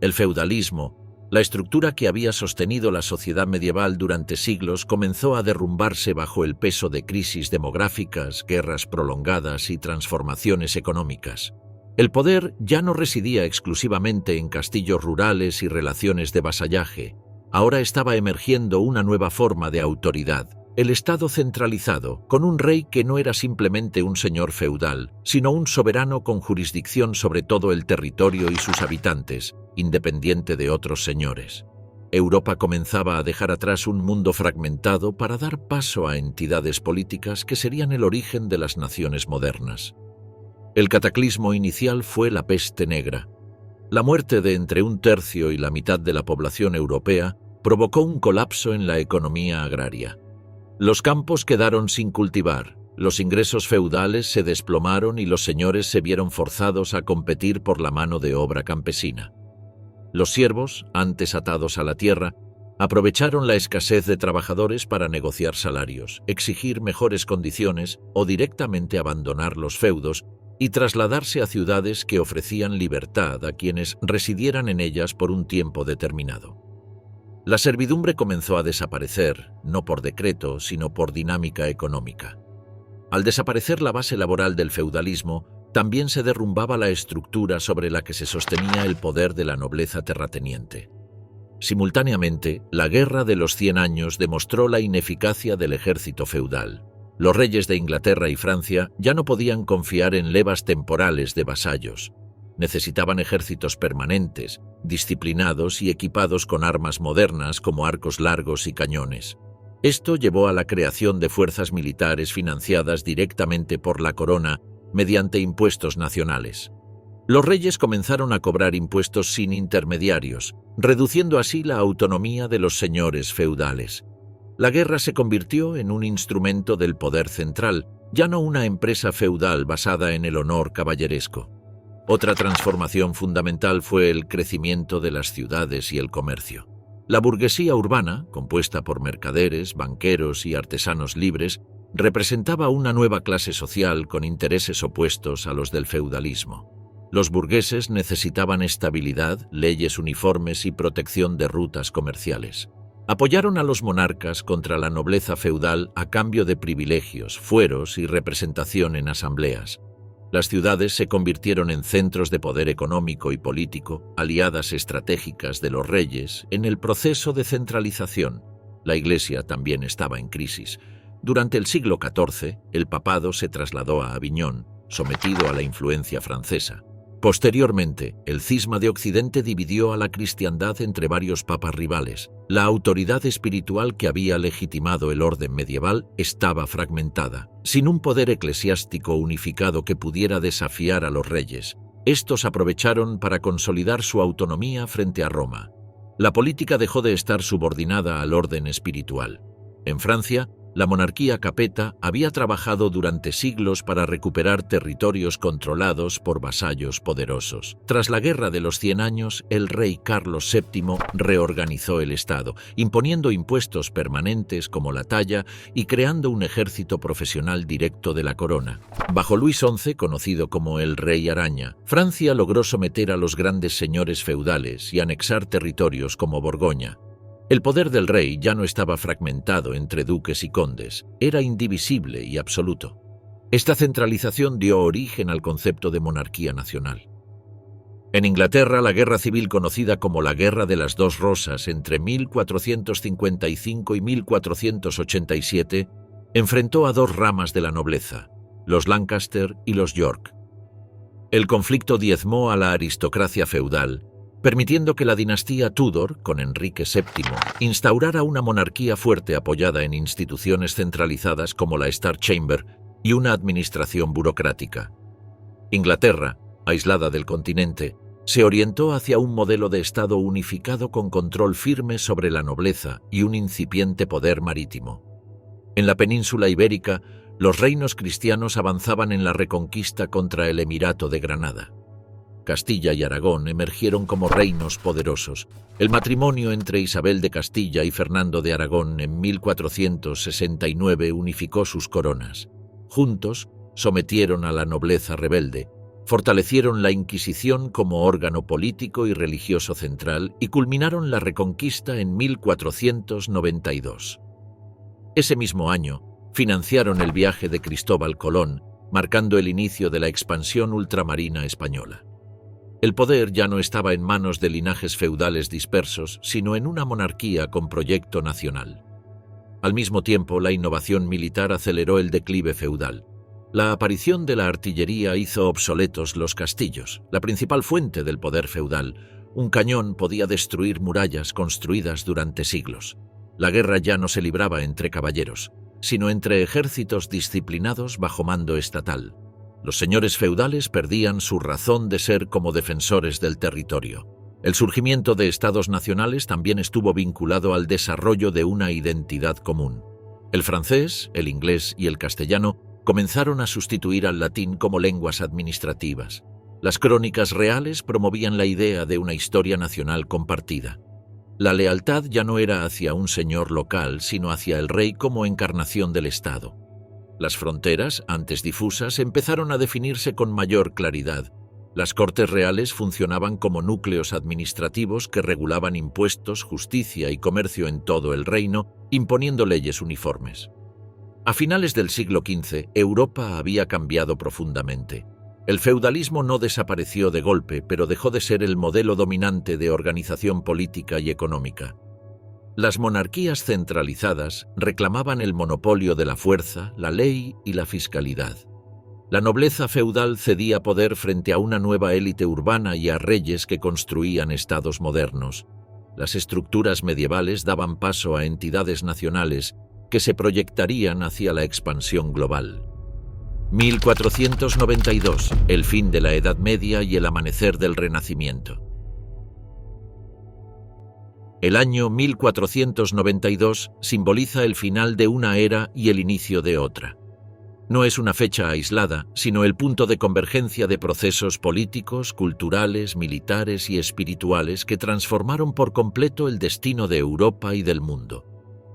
El feudalismo, la estructura que había sostenido la sociedad medieval durante siglos, comenzó a derrumbarse bajo el peso de crisis demográficas, guerras prolongadas y transformaciones económicas. El poder ya no residía exclusivamente en castillos rurales y relaciones de vasallaje. Ahora estaba emergiendo una nueva forma de autoridad, el Estado centralizado, con un rey que no era simplemente un señor feudal, sino un soberano con jurisdicción sobre todo el territorio y sus habitantes, independiente de otros señores. Europa comenzaba a dejar atrás un mundo fragmentado para dar paso a entidades políticas que serían el origen de las naciones modernas. El cataclismo inicial fue la peste negra. La muerte de entre un tercio y la mitad de la población europea provocó un colapso en la economía agraria. Los campos quedaron sin cultivar, los ingresos feudales se desplomaron y los señores se vieron forzados a competir por la mano de obra campesina. Los siervos, antes atados a la tierra, aprovecharon la escasez de trabajadores para negociar salarios, exigir mejores condiciones o directamente abandonar los feudos y trasladarse a ciudades que ofrecían libertad a quienes residieran en ellas por un tiempo determinado. La servidumbre comenzó a desaparecer, no por decreto, sino por dinámica económica. Al desaparecer la base laboral del feudalismo, también se derrumbaba la estructura sobre la que se sostenía el poder de la nobleza terrateniente. Simultáneamente, la Guerra de los 100 años demostró la ineficacia del ejército feudal. Los reyes de Inglaterra y Francia ya no podían confiar en levas temporales de vasallos. Necesitaban ejércitos permanentes, disciplinados y equipados con armas modernas como arcos largos y cañones. Esto llevó a la creación de fuerzas militares financiadas directamente por la corona mediante impuestos nacionales. Los reyes comenzaron a cobrar impuestos sin intermediarios, reduciendo así la autonomía de los señores feudales. La guerra se convirtió en un instrumento del poder central, ya no una empresa feudal basada en el honor caballeresco. Otra transformación fundamental fue el crecimiento de las ciudades y el comercio. La burguesía urbana, compuesta por mercaderes, banqueros y artesanos libres, representaba una nueva clase social con intereses opuestos a los del feudalismo. Los burgueses necesitaban estabilidad, leyes uniformes y protección de rutas comerciales. Apoyaron a los monarcas contra la nobleza feudal a cambio de privilegios, fueros y representación en asambleas. Las ciudades se convirtieron en centros de poder económico y político, aliadas estratégicas de los reyes en el proceso de centralización. La Iglesia también estaba en crisis. Durante el siglo XIV, el papado se trasladó a Aviñón, sometido a la influencia francesa. Posteriormente, el cisma de Occidente dividió a la cristiandad entre varios papas rivales. La autoridad espiritual que había legitimado el orden medieval estaba fragmentada, sin un poder eclesiástico unificado que pudiera desafiar a los reyes. Estos aprovecharon para consolidar su autonomía frente a Roma. La política dejó de estar subordinada al orden espiritual. En Francia, la monarquía capeta había trabajado durante siglos para recuperar territorios controlados por vasallos poderosos. Tras la Guerra de los 100 años, el rey Carlos VII reorganizó el Estado, imponiendo impuestos permanentes como la talla y creando un ejército profesional directo de la corona. Bajo Luis XI, conocido como el Rey Araña, Francia logró someter a los grandes señores feudales y anexar territorios como Borgoña. El poder del rey ya no estaba fragmentado entre duques y condes, era indivisible y absoluto. Esta centralización dio origen al concepto de monarquía nacional. En Inglaterra, la guerra civil conocida como la Guerra de las Dos Rosas entre 1455 y 1487 enfrentó a dos ramas de la nobleza, los Lancaster y los York. El conflicto diezmó a la aristocracia feudal, permitiendo que la dinastía Tudor, con Enrique VII, instaurara una monarquía fuerte apoyada en instituciones centralizadas como la Star Chamber y una administración burocrática. Inglaterra, aislada del continente, Se orientó hacia un modelo de Estado unificado con control firme sobre la nobleza y un incipiente poder marítimo. En la península ibérica, los reinos cristianos avanzaban en la reconquista contra el Emirato de Granada. Castilla y Aragón emergieron como reinos poderosos. El matrimonio entre Isabel de Castilla y Fernando de Aragón en 1469 unificó sus coronas. Juntos, sometieron a la nobleza rebelde, fortalecieron la Inquisición como órgano político y religioso central y culminaron la Reconquista en 1492. Ese mismo año, financiaron el viaje de Cristóbal Colón, marcando el inicio de la expansión ultramarina española. El poder ya no estaba en manos de linajes feudales dispersos, sino en una monarquía con proyecto nacional. Al mismo tiempo, la innovación militar aceleró el declive feudal. La aparición de la artillería hizo obsoletos los castillos, la principal fuente del poder feudal. Un cañón podía destruir murallas construidas durante siglos. La guerra ya no se libraba entre caballeros, sino entre ejércitos disciplinados bajo mando estatal. Los señores feudales perdían su razón de ser como defensores del territorio. El surgimiento de estados nacionales también estuvo vinculado al desarrollo de una identidad común. El francés, el inglés y el castellano comenzaron a sustituir al latín como lenguas administrativas. Las crónicas reales promovían la idea de una historia nacional compartida. La lealtad ya no era hacia un señor local, sino hacia el rey como encarnación del Estado. Las fronteras, antes difusas, empezaron a definirse con mayor claridad. Las cortes reales funcionaban como núcleos administrativos que regulaban impuestos, justicia y comercio en todo el reino, imponiendo leyes uniformes. A finales del siglo XV, Europa había cambiado profundamente. El feudalismo no desapareció de golpe, pero dejó de ser el modelo dominante de organización política y económica. Las monarquías centralizadas reclamaban el monopolio de la fuerza, la ley y la fiscalidad. La nobleza feudal cedía poder frente a una nueva élite urbana y a reyes que construían estados modernos. Las estructuras medievales daban paso a entidades nacionales que se proyectarían hacia la expansión global. 1492, el fin de la Edad Media y el amanecer del Renacimiento. El año 1492 simboliza el final de una era y el inicio de otra. No es una fecha aislada, sino el punto de convergencia de procesos políticos, culturales, militares y espirituales que transformaron por completo el destino de Europa y del mundo.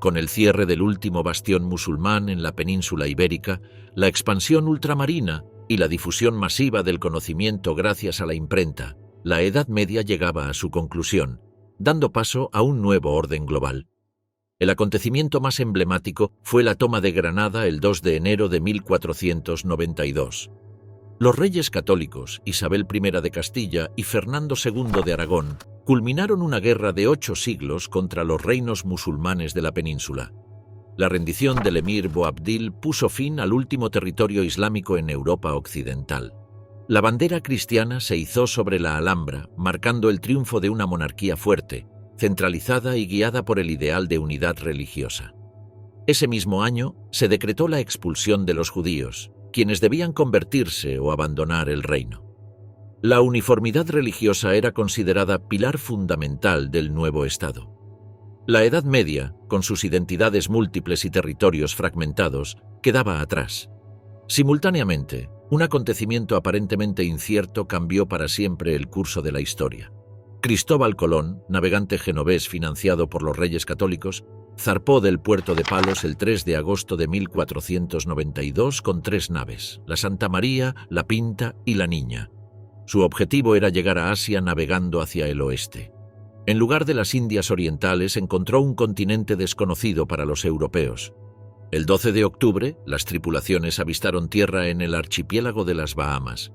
Con el cierre del último bastión musulmán en la península ibérica, la expansión ultramarina y la difusión masiva del conocimiento gracias a la imprenta, la Edad Media llegaba a su conclusión, dando paso a un nuevo orden global. El acontecimiento más emblemático fue la toma de Granada el 2 de enero de 1492. Los reyes católicos, Isabel I de Castilla y Fernando II de Aragón, culminaron una guerra de 8 siglos contra los reinos musulmanes de la península. La rendición del emir Boabdil puso fin al último territorio islámico en Europa occidental. La bandera cristiana se izó sobre la Alhambra, marcando el triunfo de una monarquía fuerte, centralizada y guiada por el ideal de unidad religiosa. Ese mismo año se decretó la expulsión de los judíos, quienes debían convertirse o abandonar el reino. La uniformidad religiosa era considerada pilar fundamental del nuevo Estado. La Edad Media, con sus identidades múltiples y territorios fragmentados, quedaba atrás. Simultáneamente, un acontecimiento aparentemente incierto cambió para siempre el curso de la historia. Cristóbal Colón, navegante genovés financiado por los reyes católicos, zarpó del puerto de Palos el 3 de agosto de 1492 con 3 naves, la Santa María, la Pinta y la Niña. Su objetivo era llegar a Asia navegando hacia el oeste. En lugar de las Indias Orientales encontró un continente desconocido para los europeos. El 12 de octubre, las tripulaciones avistaron tierra en el archipiélago de las Bahamas.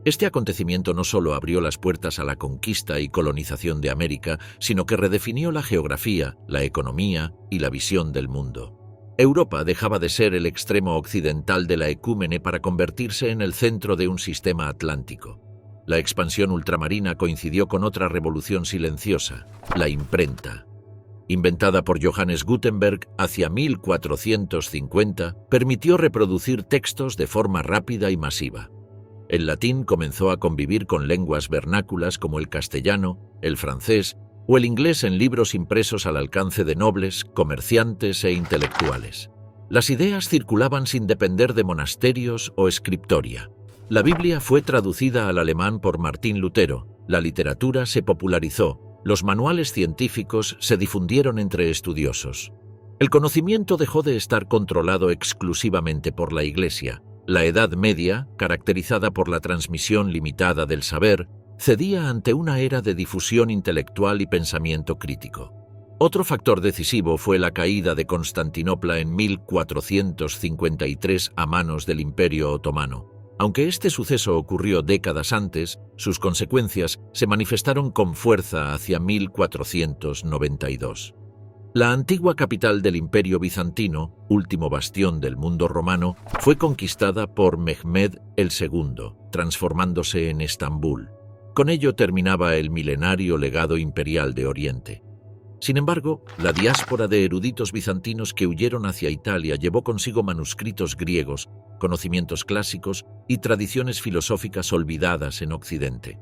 Este acontecimiento no solo abrió las puertas a la conquista y colonización de América, sino que redefinió la geografía, la economía y la visión del mundo. Europa dejaba de ser el extremo occidental de la ecúmene para convertirse en el centro de un sistema atlántico. La expansión ultramarina coincidió con otra revolución silenciosa, la imprenta. Inventada por Johannes Gutenberg hacia 1450, permitió reproducir textos de forma rápida y masiva. El latín comenzó a convivir con lenguas vernáculas como el castellano, el francés o el inglés en libros impresos al alcance de nobles, comerciantes e intelectuales. Las ideas circulaban sin depender de monasterios o escriptoria. La Biblia fue traducida al alemán por Martín Lutero, la literatura se popularizó, los manuales científicos se difundieron entre estudiosos. El conocimiento dejó de estar controlado exclusivamente por la Iglesia. La Edad Media, caracterizada por la transmisión limitada del saber, cedía ante una era de difusión intelectual y pensamiento crítico. Otro factor decisivo fue la caída de Constantinopla en 1453 a manos del Imperio Otomano. Aunque este suceso ocurrió décadas antes, sus consecuencias se manifestaron con fuerza hacia 1492. La antigua capital del Imperio Bizantino, último bastión del mundo romano, fue conquistada por Mehmed el II, transformándose en Estambul. Con ello terminaba el milenario legado imperial de Oriente. Sin embargo, la diáspora de eruditos bizantinos que huyeron hacia Italia llevó consigo manuscritos griegos, conocimientos clásicos y tradiciones filosóficas olvidadas en Occidente.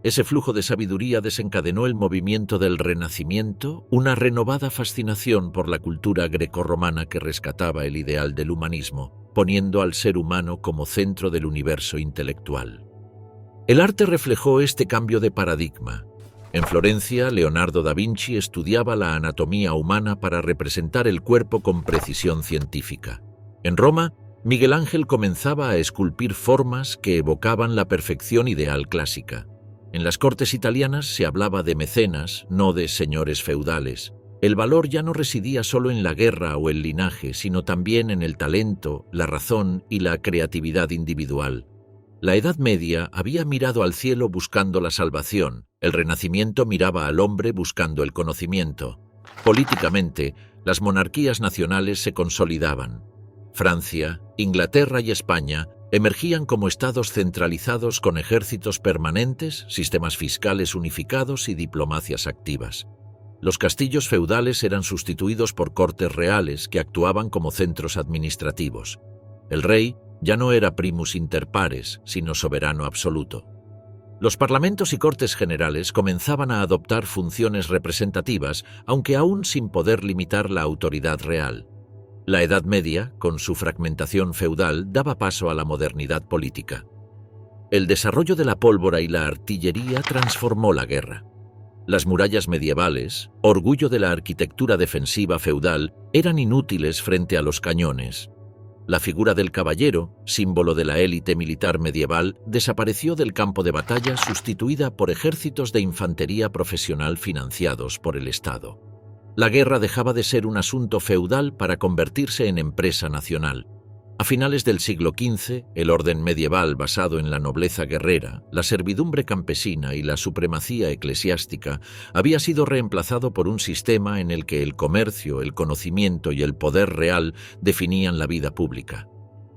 Ese flujo de sabiduría desencadenó el movimiento del Renacimiento, una renovada fascinación por la cultura grecorromana que rescataba el ideal del humanismo, poniendo al ser humano como centro del universo intelectual. El arte reflejó este cambio de paradigma. En Florencia, Leonardo da Vinci estudiaba la anatomía humana para representar el cuerpo con precisión científica. En Roma, Miguel Ángel comenzaba a esculpir formas que evocaban la perfección ideal clásica. En las cortes italianas se hablaba de mecenas, no de señores feudales. El valor ya no residía solo en la guerra o el linaje, sino también en el talento, la razón y la creatividad individual. La Edad Media había mirado al cielo buscando la salvación, el Renacimiento miraba al hombre buscando el conocimiento. Políticamente, las monarquías nacionales se consolidaban. Francia, Inglaterra y España emergían como estados centralizados con ejércitos permanentes, sistemas fiscales unificados y diplomacias activas. Los castillos feudales eran sustituidos por cortes reales que actuaban como centros administrativos. El rey ya no era primus inter pares, sino soberano absoluto. Los parlamentos y cortes generales comenzaban a adoptar funciones representativas, aunque aún sin poder limitar la autoridad real. La Edad Media, con su fragmentación feudal, daba paso a la modernidad política. El desarrollo de la pólvora y la artillería transformó la guerra. Las murallas medievales, orgullo de la arquitectura defensiva feudal, eran inútiles frente a los cañones. La figura del caballero, símbolo de la élite militar medieval, desapareció del campo de batalla, sustituida por ejércitos de infantería profesional financiados por el Estado. La guerra dejaba de ser un asunto feudal para convertirse en empresa nacional. A finales del siglo XV, el orden medieval basado en la nobleza guerrera, la servidumbre campesina y la supremacía eclesiástica había sido reemplazado por un sistema en el que el comercio, el conocimiento y el poder real definían la vida pública.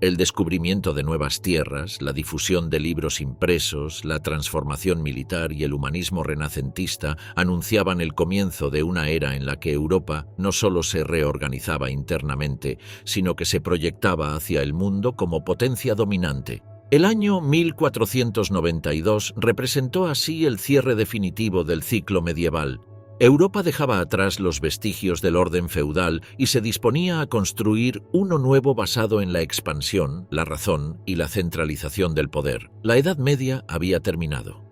El descubrimiento de nuevas tierras, la difusión de libros impresos, la transformación militar y el humanismo renacentista anunciaban el comienzo de una era en la que Europa no solo se reorganizaba internamente, sino que se proyectaba hacia el mundo como potencia dominante. El año 1492 representó así el cierre definitivo del ciclo medieval. Europa dejaba atrás los vestigios del orden feudal y se disponía a construir uno nuevo basado en la expansión, la razón y la centralización del poder. La Edad Media había terminado.